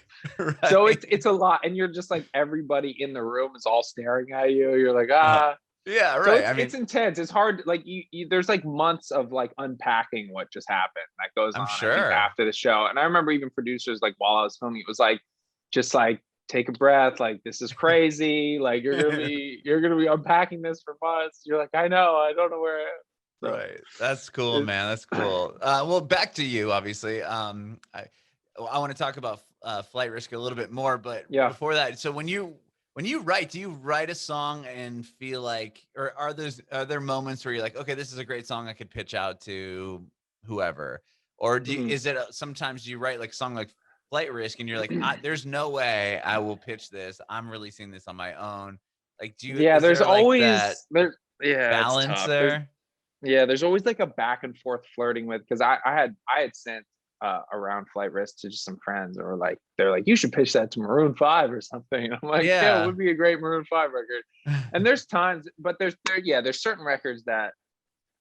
B: So
A: Right.
B: it's a lot, and you're just like, everybody in the room is all staring at you. You're like,
A: Uh-huh.
B: ah.
A: Yeah,
B: So
A: right.
B: it's
A: I
B: it's
A: mean,
B: intense. It's hard. Like there's like months of like unpacking what just happened that goes
A: I'm
B: on, I think,
A: sure.
B: after the show. And I remember even producers, like while I was filming, it was like, just like, take a breath. Like, this is crazy. Like, you're gonna be unpacking this for months. You're like, I know. I don't know where I am. So
A: Right. That's cool,
B: it,
A: man. That's cool. Well, back to you, obviously. I want to talk about Flight Risk a little bit more, but
B: yeah.
A: before that, so when you write, do you write a song and feel like, or are there moments where you're like, okay, this is a great song I could pitch out to whoever, or
B: Mhm.
A: is it sometimes you write like a song like Flight Risk and you're like, there's no way I will pitch this. I'm releasing this on my own. Like,
B: Yeah.
A: is
B: There's
A: there like that
B: always there. Yeah, it's
A: balance
B: tough.
A: there?
B: There's always like a back and forth flirting with, because I had sent around Flight Risk to just some friends, or like they're like, you should pitch that to Maroon 5 or something. And I'm like, yeah, it
A: Yeah.
B: would be a great Maroon 5 record. And there's times, but there's certain records that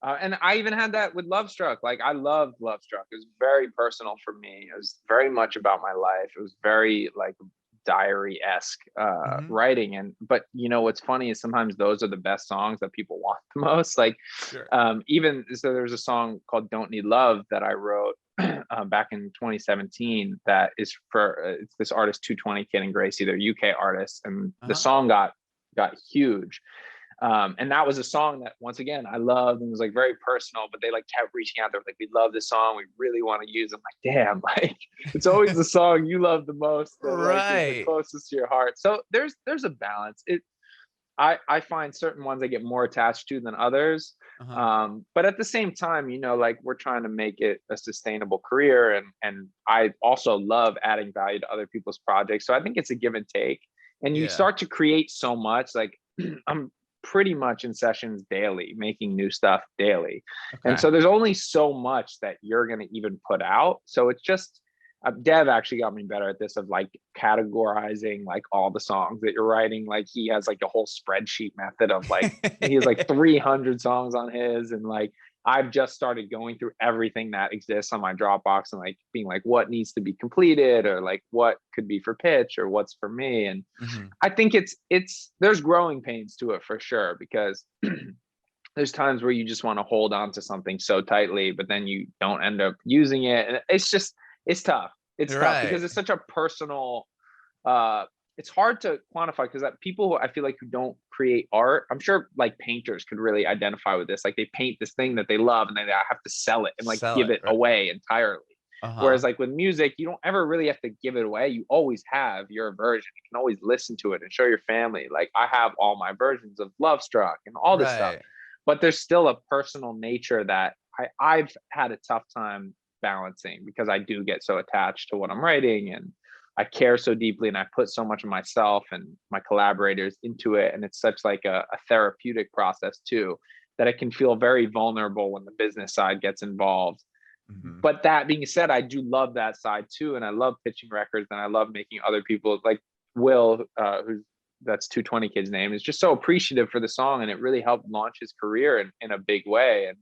B: and I even had that with Love Struck. Like, I loved Love Struck. It was very personal for me. It was very much about my life. It was very like diary-esque
A: Mhm.
B: writing. And but what's funny is sometimes those are the best songs that people want the most. Like,
A: Sure.
B: even so, there's a song called "Don't Need Love" that I wrote back in 2017. That is for it's this artist 220 Kid and Gracie. They're UK artists, and the
A: Uh-huh.
B: song got huge. And that was a song that, once again, I loved and was like very personal, but they like kept reaching out. They're like, we love this song. We really want to use it. I'm like, damn, like it's always the song you love the most that like is the closest to your heart. So there's a balance. I find certain ones I get more attached to than others. But at the same time, you know, like we're trying to make it a sustainable career. And I also love adding value to other people's projects. So I think it's a give and take. And you start to create so much, like I'm pretty much in sessions daily, making new stuff daily. And so there's only so much that you're going to even put out. So it's just, Dev actually got me better at this, of like categorizing like all the songs that you're writing. Like he has like a whole spreadsheet method of like, he has like 300 songs on his, and like I've just started going through everything that exists on my Dropbox and like being like, what needs to be completed, or like what could be for pitch, or what's for me. And I think there's growing pains to it for sure, because there's times where you just want to hold on to something so tightly, but then you don't end up using it. And it's tough. It's tough because it's such a personal, it's hard to quantify, because that people who I feel like who don't create art, I'm sure like painters could really identify with this. Like they paint this thing that they love and then they have to sell it and like give it away entirely. Whereas like with music, you don't ever really have to give it away. You always have your version. You can always listen to it and show your family. Like I have all my versions of Love Struck and all this stuff, but there's still a personal nature that I've had a tough time balancing, because I do get so attached to what I'm writing, and I care so deeply, and I put so much of myself and my collaborators into it. And it's such like a therapeutic process too, that it can feel very vulnerable when the business side gets involved. But that being said, I do love that side too. And I love pitching records, and I love making other people, like Will, that's 220 Kid's name, is just so appreciative for the song, and it really helped launch his career in a big way,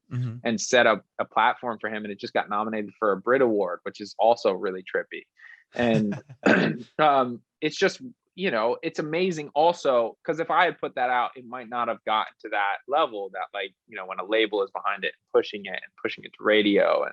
B: and set up a platform for him. And it just got nominated for a Brit Award, which is also really trippy. And it's just, you know, it's amazing also, because if I had put that out, it might not have gotten to that level, that like, you know, when a label is behind it and pushing it to radio. And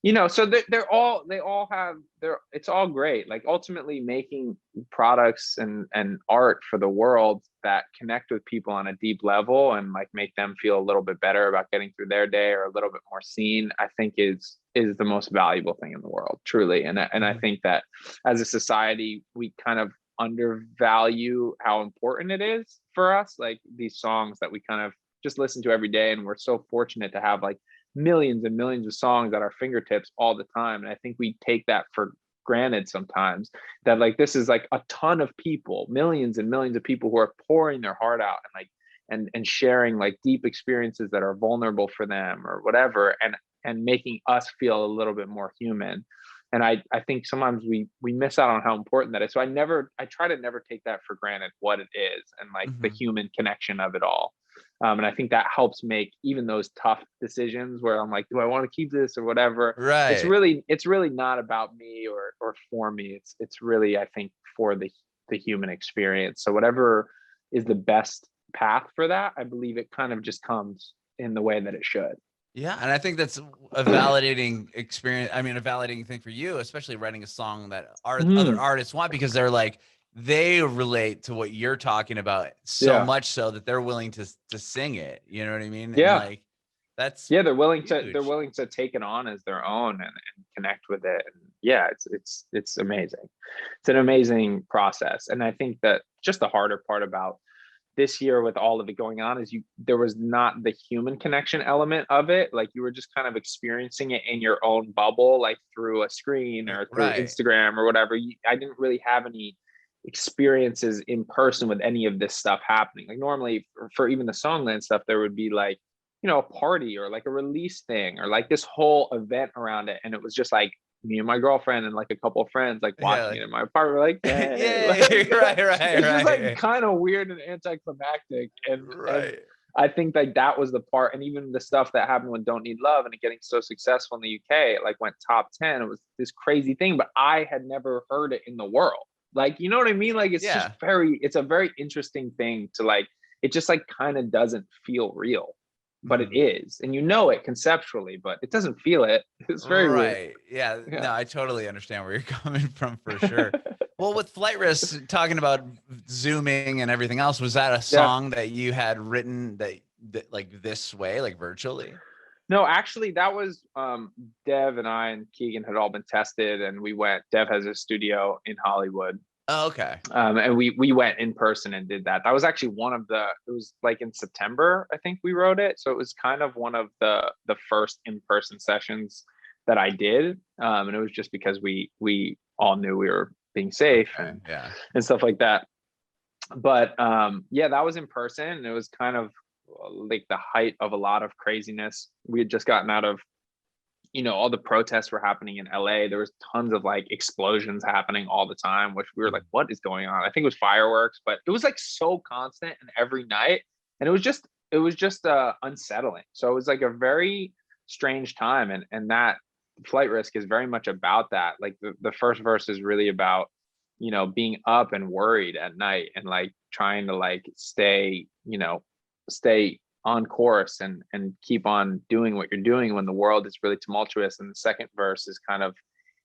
B: you know, so it's all great. Like ultimately making products and art for the world that connect with people on a deep level and like make them feel a little bit better about getting through their day, or a little bit more seen, I think is the most valuable thing in the world, truly. And I think that as a society, we kind of undervalue how important it is for us, like these songs that we kind of just listen to every day. And we're so fortunate to have like millions and millions of songs at our fingertips all the time. And I think we take that for granted sometimes, that like this is like a ton of people, millions and millions of people who are pouring their heart out and like and sharing like deep experiences that are vulnerable for them or whatever, and making us feel a little bit more human. And I think sometimes we miss out on how important that is. So I try to never take that for granted, what it is, and like the human connection of it all. And I think that helps make even those tough decisions where I'm like, do I want to keep this or whatever? It's really not about me or for me. It's really, I think, for the human experience. So whatever is the best path for that, I believe it kind of just comes in the way that it should.
A: Yeah. And I think that's a validating experience. I mean, a validating thing for you, especially writing a song that other artists want, because they're like, they relate to what you're talking about so much so that they're willing to sing it. You know what I mean?
B: Yeah.
A: And like that's
B: they're willing to take it on as their own and connect with it. And yeah, it's amazing. It's an amazing process. And I think that just the harder part about this year with all of it going on is there was not the human connection element of it. Like you were just kind of experiencing it in your own bubble, like through a screen or through Instagram or whatever. I didn't really have any experiences in person with any of this stuff happening. Like normally for even the Songland stuff, there would be like, you know, a party or like a release thing or like this whole event around it. And it was just like me and my girlfriend and like a couple of friends like watching it in my apartment. We're like, hey. Like, it's just like kind of weird and anticlimactic. And I think like that was the part. And even the stuff that happened with Don't Need Love and it getting so successful in the UK, it like went top 10. It was this crazy thing, but I had never heard it in the world. Like, you know what I mean? Like, it's just it's a very interesting thing to like, it just like kind of doesn't feel real, but it is. And you know it conceptually, but it doesn't feel it. It's very weird.
A: Yeah. No, I totally understand where you're coming from for sure. Well, with Flight Risk, talking about Zooming and everything else, was that a song that you had written that like this way, like virtually?
B: No, actually, that was Dev and I and Keegan had all been tested, and we went. Dev has a studio in Hollywood,
A: Oh, okay.
B: and we went in person and did that. That was actually one of the. It was like in September, I think we wrote it. So it was kind of one of the first in person sessions that I did, and it was just because we all knew we were being safe and stuff like that. But yeah, that was in person, and it was kind of like the height of a lot of craziness. We had just gotten out of, all the protests were happening in LA. There was tons of like explosions happening all the time, which we were like, what is going on? I think it was fireworks, but it was like so constant and every night. And it was just unsettling. So it was like a very strange time. And that Flight Risk is very much about that. Like the first verse is really about, being up and worried at night and like trying to like stay on course and keep on doing what you're doing when the world is really tumultuous. And the second verse is kind of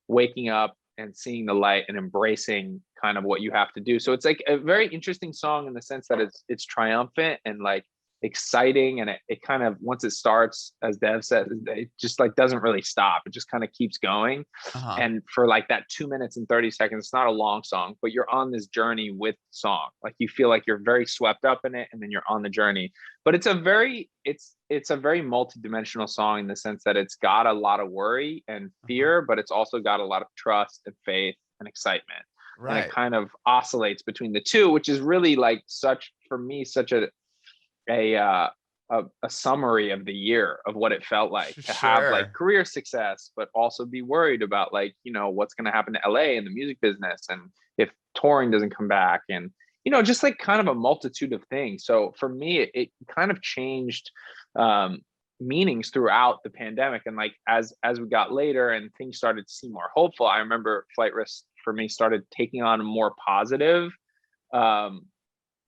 B: waking up and seeing the light and embracing kind of what you have to do. So it's like a very interesting song in the sense that it's triumphant and like exciting, and it kind of, once it starts, as Dev said, it just like doesn't really stop. It just kind of keeps going. And for like that 2 minutes and 30 seconds, it's not a long song, but you're on this journey with the song. Like you feel like you're very swept up in it, and then you're on the journey. But it's a very multi-dimensional song in the sense that it's got a lot of worry and fear, but it's also got a lot of trust and faith and excitement. And it kind of oscillates between the two, which is really like such a summary of the year of what it felt like to have like career success, but also be worried about like, what's going to happen to LA and the music business, and if touring doesn't come back, and, just like kind of a multitude of things. So for me, it kind of changed meanings throughout the pandemic. And like, as we got later and things started to seem more hopeful, I remember Flight Risk for me started taking on a more positive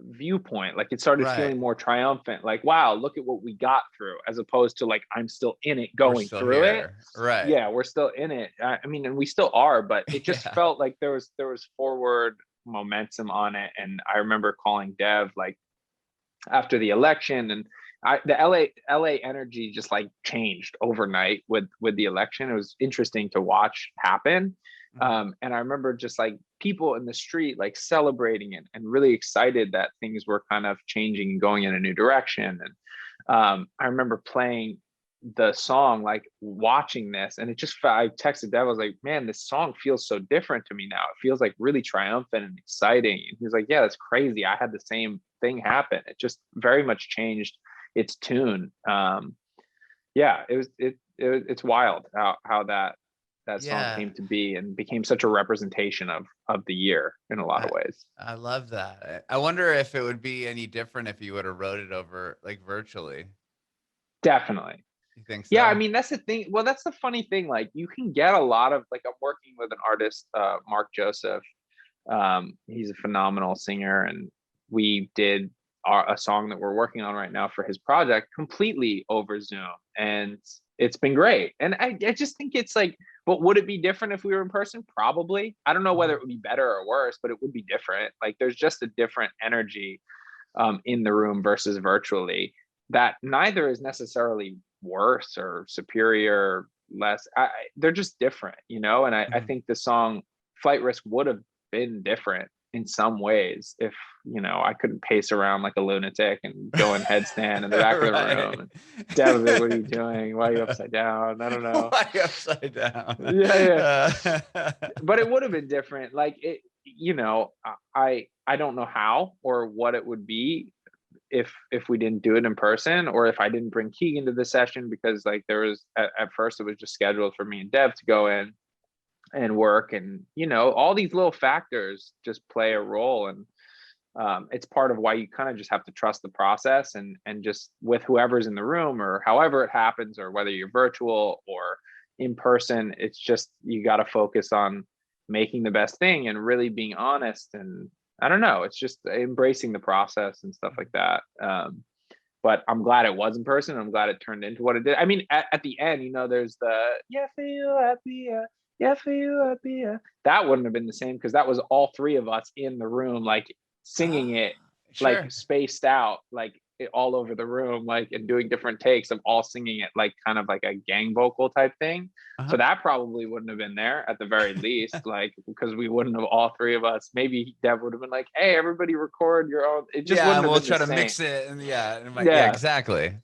B: viewpoint. Like it started feeling more triumphant, like, wow, look at what we got through, as opposed to like, I'm still in it going through it. Yeah, we're still in it. I mean, and we still are, but it just felt like there was forward momentum on it. And I remember calling Dev like after the election, and the LA energy just like changed overnight with the election. It was interesting to watch happen. And I remember just like people in the street like celebrating it and really excited that things were kind of changing and going in a new direction. And I remember playing the song, like watching this, and I texted Dev, I was like, man, this song feels so different to me now. It feels like really triumphant and exciting. And he was like, yeah, that's crazy. I had the same thing happen. It just very much changed its tune. Yeah, it's wild how that song came to be and became such a representation of the year in a lot of ways.
A: I love that. I wonder if it would be any different if you would have wrote it over like virtually.
B: Definitely.
A: You think so?
B: Yeah, I mean, that's the thing. Well, that's the funny thing. Like you can get a lot of, like, I'm working with an artist, Mark Joseph. He's a phenomenal singer, and we did a song that we're working on right now for his project completely over Zoom, and it's been great. And I just think it's like, but would it be different if we were in person? Probably. I don't know whether it would be better or worse, but it would be different. Like there's just a different energy in the room versus virtually, that neither is necessarily worse or superior, less. They're just different, and I think the song Flight Risk would have been different in some ways if I couldn't pace around like a lunatic and go in headstand in the back of the room. And Dad would be like, what are you doing? Why are you upside down? I don't know.
A: Why are you upside down?
B: Yeah. But it would have been different. Like it, I don't know how or what it would be if we didn't do it in person, or if I didn't bring Keegan to the session, because like there was at first it was just scheduled for me and Dev to go in and work, and all these little factors just play a role. And it's part of why you kind of just have to trust the process, and just with whoever's in the room, or however it happens, or whether you're virtual or in person, it's just, you got to focus on making the best thing and really being honest. And I don't know, it's just embracing the process and stuff like that. But I'm glad it was in person. I'm glad it turned into what it did. I mean, at the end, there's the, yeah, feel happy, Yeah, for you, I'd be that wouldn't have been the same because that was all three of us in the room, like singing it, like
A: Sure.
B: spaced out, like all over the room, like and doing different takes of all singing it, like kind of like a gang vocal type thing. So that probably wouldn't have been there at the very least, like because we wouldn't have all three of us. Maybe Dev would have been like, "Hey, everybody, record your own." It just
A: Yeah,
B: wouldn't
A: and
B: have
A: we'll
B: been the
A: try to
B: same.
A: mix it, and yeah,
B: Yeah.
A: exactly.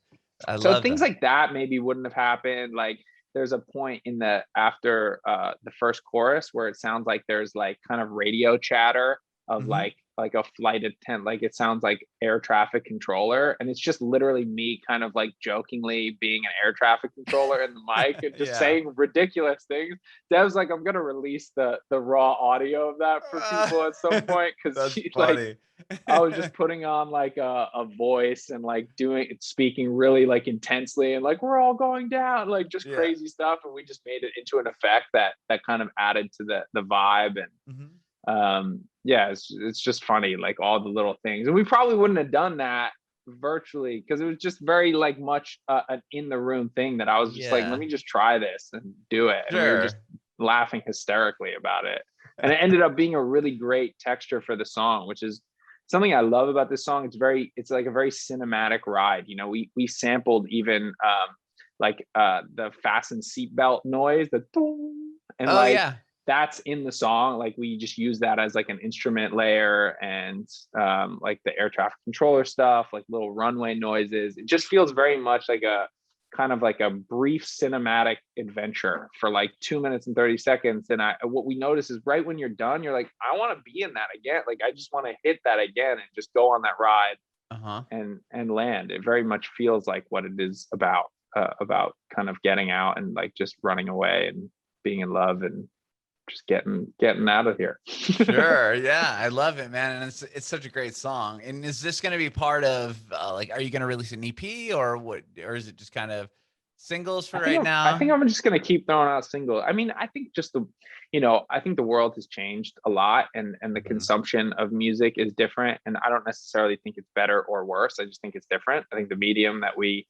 A: I
B: So
A: love
B: things
A: that.
B: like that maybe wouldn't have happened. Like there's a point in the after the first chorus where it sounds like there's like kind of radio chatter of
A: Mhm.
B: like a flight attendant, like it sounds like air traffic controller, and it's just literally me kind of like jokingly being an air traffic controller in the mic and just
A: Yeah.
B: saying ridiculous things. Dev's like, I'm gonna release the raw audio of that for people at some point because
A: That's
B: she like
A: funny.
B: I was just putting on like a voice and like speaking really like intensely and like we're all going down, like just
A: Yeah.
B: crazy stuff, and we just made it into an effect that kind of added to the vibe. And
A: Mhm.
B: yeah, it's just funny, like all the little things, and we probably wouldn't have done that virtually because it was just very like much an in the room thing that I was just like, let
A: Yeah.
B: me just try this and do it, and we were just
A: Sure.
B: laughing hysterically about it, and it ended up being a really great texture for the song, which is something I love about this song. It's like a very cinematic ride. You know, we sampled even the fasten seatbelt noise, the dong, and
A: Oh,
B: like
A: yeah.
B: that's in the song. Like we just use that as like an instrument layer, and like the air traffic controller stuff, like little runway noises. It just feels very much like a kind of like a brief cinematic adventure for like 2 minutes and 30 seconds. And what we notice is right when you're done, you're like, I want to be in that again. Like I just want to hit that again and just go on that ride
A: Uh-huh.
B: and land. It very much feels like what it is about kind of getting out and like just running away and being in love and just getting out of here.
A: Sure. Yeah, I love it, man, and it's such a great song. And is this going to be part of like, are you going to release an EP or what, or is it just kind of singles for right
B: I
A: now?
B: think I'm just gonna keep throwing out singles. I mean, I think just I think the world has changed a lot, and the
A: Mhm.
B: consumption of music is different. And I don't necessarily think it's better or worse. I just think it's different. I think the medium that we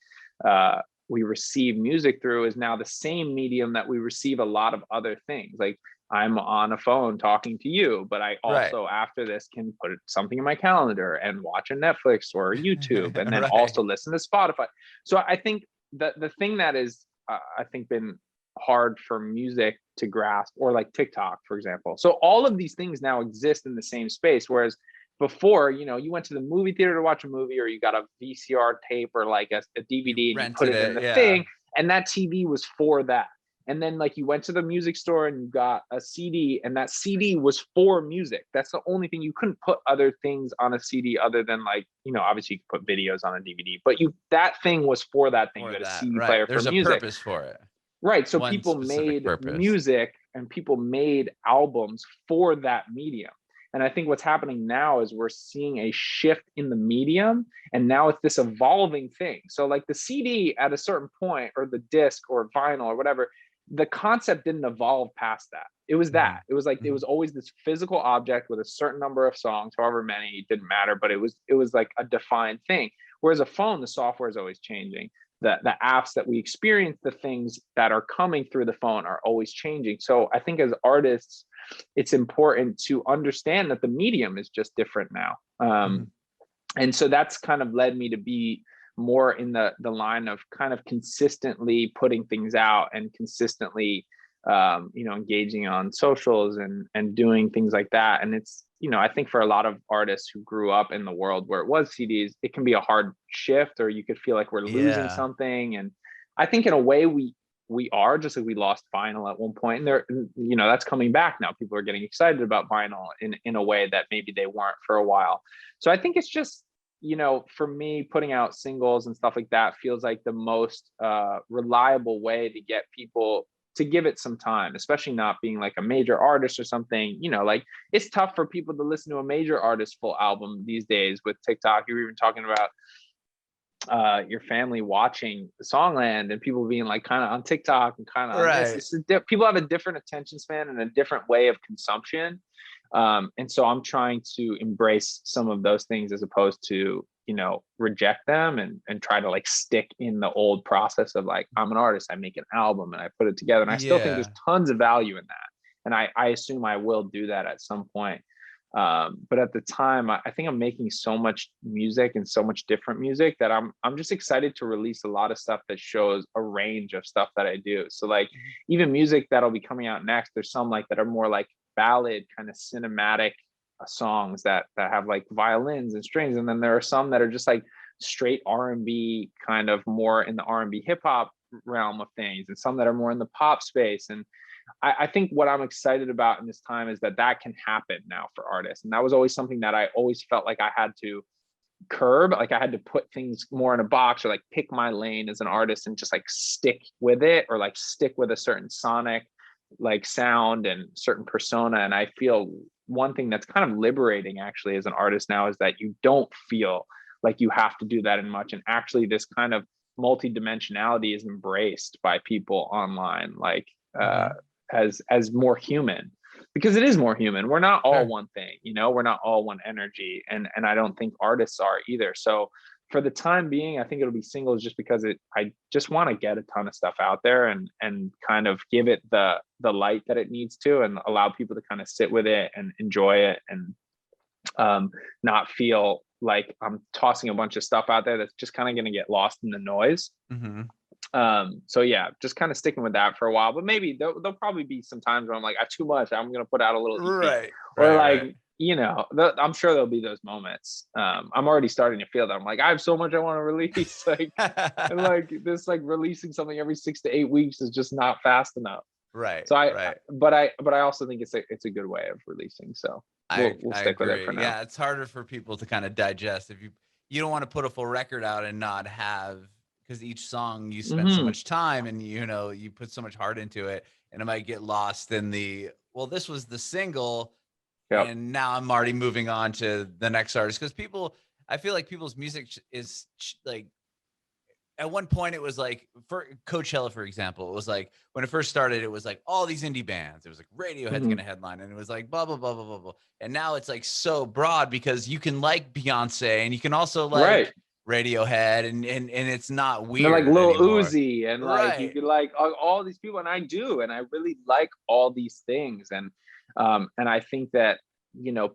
B: receive music through is now the same medium that we receive a lot of other things. Like I'm on a phone talking to you, but I
A: Right.
B: also after this can put something in my calendar and watch a Netflix or YouTube, and then
A: Right.
B: also listen to Spotify. So I think the thing that is I think been hard for music to grasp, or like TikTok, for example. So all of these things now exist in the same space. Whereas before, you went to the movie theater to watch a movie, or you got a VCR tape or like a
A: You
B: DVD and you put
A: rented
B: it in
A: it.
B: the
A: Yeah.
B: thing, and that TV was for that. And then like you went to the music store and you got a CD, and that CD was for music. That's the only thing. You couldn't put other things on a CD other than like, obviously you could put videos on a DVD, but that thing was for that thing. You
A: For
B: had a
A: that.
B: CD
A: Right.
B: player for
A: There's a
B: music.
A: purpose for it.
B: Right. So
A: One
B: people
A: specific
B: made
A: purpose.
B: music and people made albums for that medium. And I think what's happening now is we're seeing a shift in the medium, and now it's this evolving thing. So like the CD at a certain point, or the disc or vinyl or whatever, the concept didn't evolve past that. It was
A: Mhm.
B: that. It was like it
A: Mhm.
B: was always this physical object with a certain number of songs, however many, it didn't matter, but it was like a defined thing. Whereas a phone, the software is always changing. The apps that we experience, the things that are coming through the phone are always changing. So I think as artists, it's important to understand that the medium is just different now.
A: Mhm.
B: And so that's kind of led me to be more in the line of kind of consistently putting things out and consistently engaging on socials and doing things like that. And it's, I think for a lot of artists who grew up in the world where it was CDs, it can be a hard shift, or you could feel like we're losing
A: Yeah.
B: something. And I think in a way we are, just like we lost vinyl at one point, and that's coming back now. People are getting excited about vinyl in a way that maybe they weren't for a while. So I think it's just, for me, putting out singles and stuff like that feels like the most reliable way to get people to give it some time, especially not being like a major artist or something. Like it's tough for people to listen to a major artist full album these days with TikTok. You were even talking about your family watching Songland and people being like kind of on TikTok and kind of on this.
A: Right.
B: People have a different attention span and a different way of consumption. And so I'm trying to embrace some of those things as opposed to reject them and try to like stick in the old process of like, I'm an artist, I make an album and I put it together. And I still think there's tons of value in that. And I assume I will do that at some point. But at the time, I think I'm making so much music and so much different music that I'm just excited to release a lot of stuff that shows a range of stuff that I do. So like even music that'll be coming out next, there's some like that are more like ballad kind of cinematic songs that have like violins and strings, and then there are some that are just like straight R&B, kind of more in the R&B hip hop realm of things, and some that are more in the pop space. And I think what I'm excited about in this time is that can happen now for artists, and that was always something that I always felt like I had to curb, like I had to put things more in a box, or like pick my lane as an artist and just like stick with it, or like stick with a certain sonic like sound and certain persona. And I feel one thing that's kind of liberating actually as an artist now is that you don't feel like you have to do that in much, and actually this kind of multi-dimensionality is embraced by people online, like as more human, because it is more human. We're not all one thing, we're not all one energy, and I don't think artists are either. So for the time being, I think it'll be singles, just because I just want to get a ton of stuff out there and kind of give it the light that it needs to, and allow people to kind of sit with it and enjoy it, and not feel like I'm tossing a bunch of stuff out there that's just kind of going to get lost in the noise. So yeah, just kind of sticking with that for a while. But maybe there'll probably be some times where I'm like, I have too much, I'm going to put out a little EP. I'm sure there'll be those moments. I'm already starting to feel that. I'm like, I have so much I want to release. Like, and like this, like releasing something every 6 to 8 weeks is just not fast enough.
A: Right.
B: So but I also think it's a good way of releasing. So we'll stick with it for now.
A: Yeah, it's harder for people to kind of digest if you don't want to put a full record out and not have, because each song you spend so much time and you put so much heart into it, and it might get lost in this was the single. Yep. And now I'm already moving on to the next artist, because I feel like people's music is like, at one point it was like, for Coachella, for example, it was like when it first started, it was like all these indie bands. It was like Radiohead's going to headline, and it was like blah, blah, blah, blah, blah, blah. And now it's like so broad, because you can like Beyonce and you can also like Radiohead, and it's not weird.
B: They're like Lil Uzi, and like you could like all these people, and I do, and I really like all these things. And I think that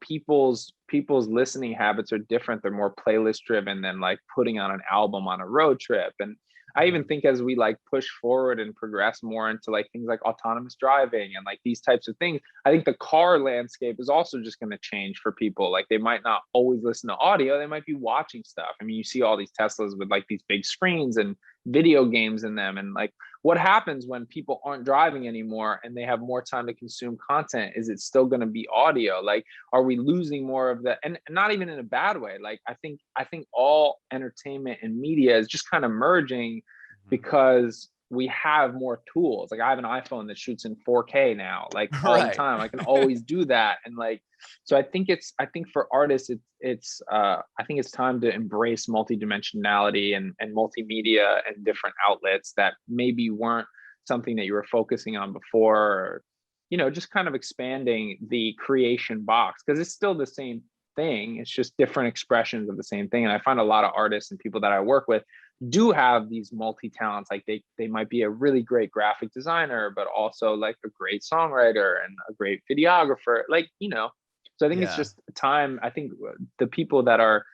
B: people's listening habits are different. They're more playlist driven than like putting on an album on a road trip. And I even think as we like push forward and progress more into like things like autonomous driving and like these types of things, I think the car landscape is also just going to change for people. Like they might not always listen to audio, they might be watching stuff. I mean, you see all these Teslas with like these big screens and video games in them, and like what happens when people aren't driving anymore and they have more time to consume content? Is it still going to be audio? Like, are we losing more of the, and not even in a bad way? Like, I think all entertainment and media is just kind of merging, because we have more tools. Like I have an iPhone that shoots in 4K now, like all the time. I can always do that. And like, so I think for artists, I think it's time to embrace multidimensionality and multimedia and different outlets that maybe weren't something that you were focusing on before, or, just kind of expanding the creation box, because it's still the same thing. It's just different expressions of the same thing. And I find a lot of artists and people that I work with do have these multi-talents. Like they might be a really great graphic designer, but also like a great songwriter and a great videographer, like, so I think it's just time. I think the people that are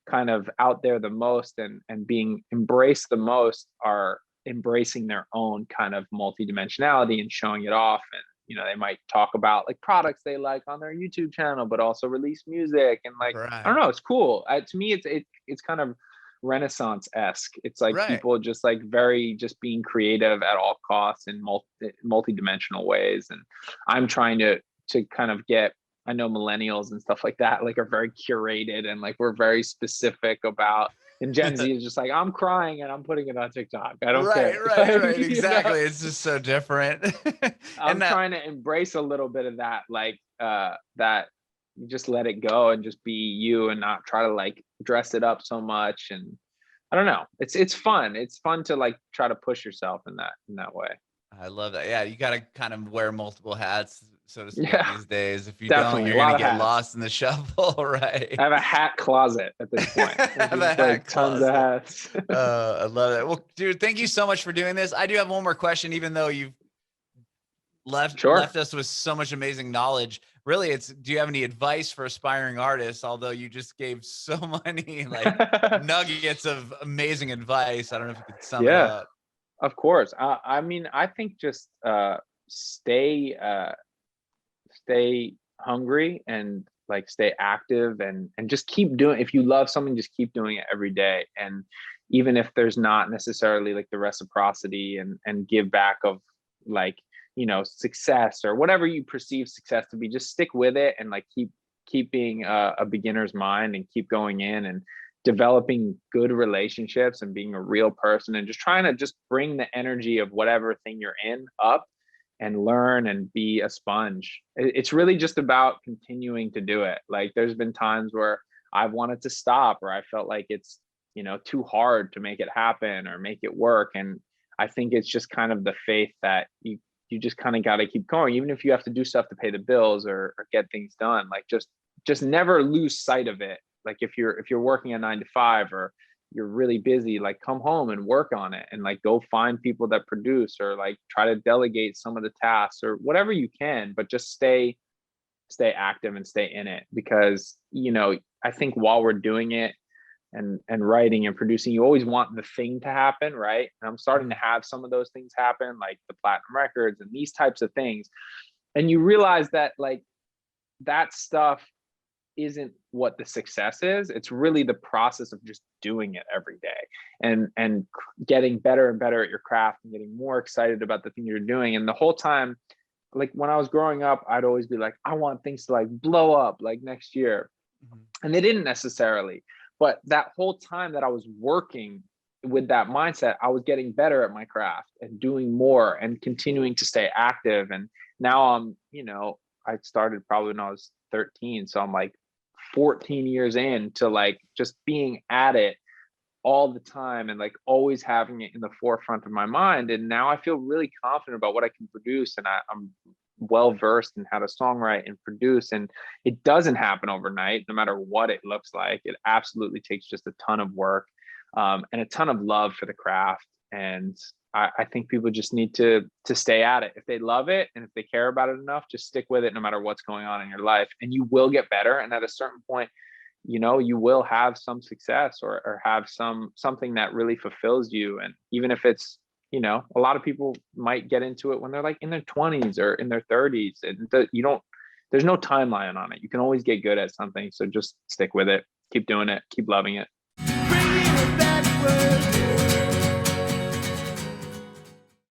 B: kind of out there the most and being embraced the most are embracing their own kind of multidimensionality and showing it off. And they might talk about like products they like on their YouTube channel, but also release music, and like I don't know, it's cool. To me, it's kind of Renaissance-esque. It's like people just like just being creative at all costs in multi-dimensional ways. And I'm trying to kind of get, I know millennials and stuff like that like are very curated, and like we're very specific about, and Gen Z is just like, I'm crying and I'm putting it on TikTok. I don't care.
A: Right. Exactly. It's just so different.
B: I'm trying to embrace a little bit of that, like that you just let it go and just be you, and not try to like dress it up so much. And I don't know, it's fun. It's fun to like try to push yourself in that way.
A: I love that. Yeah, you got to kind of wear multiple hats so to speak,
B: Yeah,
A: these days. If you don't,
B: definitely a
A: you're going
B: lot
A: to
B: of
A: get
B: hats.
A: lost in the shuffle, right?
B: I have a hat closet at this point. It's
A: Have a
B: just
A: hat
B: like tons of
A: closet.
B: hats.
A: I love it. Well, dude, thank you so much for doing this. I do have one more question, even though you've
B: Sure.
A: left us with so much amazing knowledge. Really, it's, do you have any advice for aspiring artists? Although you just gave so many like nuggets of amazing advice. I don't know if you could sum it
B: Yeah,
A: up.
B: of course. I mean, I think just stay stay hungry and like stay active and just keep doing. If you love something, just keep doing it every day. And even if there's not necessarily like the reciprocity and give back of like, success or whatever you perceive success to be, just stick with it and like keep being a beginner's mind and keep going in and developing good relationships and being a real person and just trying to just bring the energy of whatever thing you're in up and learn and be a sponge. It's really just about continuing to do it. Like there's been times where I've wanted to stop or I felt like it's, too hard to make it happen or make it work. And I think it's just kind of the faith that you just kind of got to keep going, even if you have to do stuff to pay the bills or get things done. Like just never lose sight of it. Like if you're working a 9 to 5 or you're really busy, like come home and work on it and like go find people that produce or like try to delegate some of the tasks or whatever you can, but just stay active and stay in it. Because I think while we're doing it and writing and producing, you always want the thing to happen, right? And I'm starting to have some of those things happen, like the platinum records and these types of things. And you realize that like that stuff isn't what the success is. It's really the process of just doing it every day and getting better and better at your craft and getting more excited about the thing you're doing. And the whole time, like when I was growing up, I'd always be like, I want things to like blow up like next year. And they didn't necessarily. But that whole time that I was working with that mindset, I was getting better at my craft and doing more and continuing to stay active. And now I started probably when I was 13. So I'm like 14 years in to like just being at it all the time and like always having it in the forefront of my mind. And now I feel really confident about what I can produce. And I'm well versed in how to songwrite and produce. And it doesn't happen overnight, no matter what it looks like. It absolutely takes just a ton of work and a ton of love for the craft. And I think people just need to stay at it. If they love it and if they care about it enough, just stick with it no matter what's going on in your life. And you will get better. And at a certain point, you will have some success or have something that really fulfills you. And even if it's, a lot of people might get into it when they're like in their 20s or in their 30s, and there's no timeline on it. You can always get good at something. So just stick with it, keep doing it, keep loving it.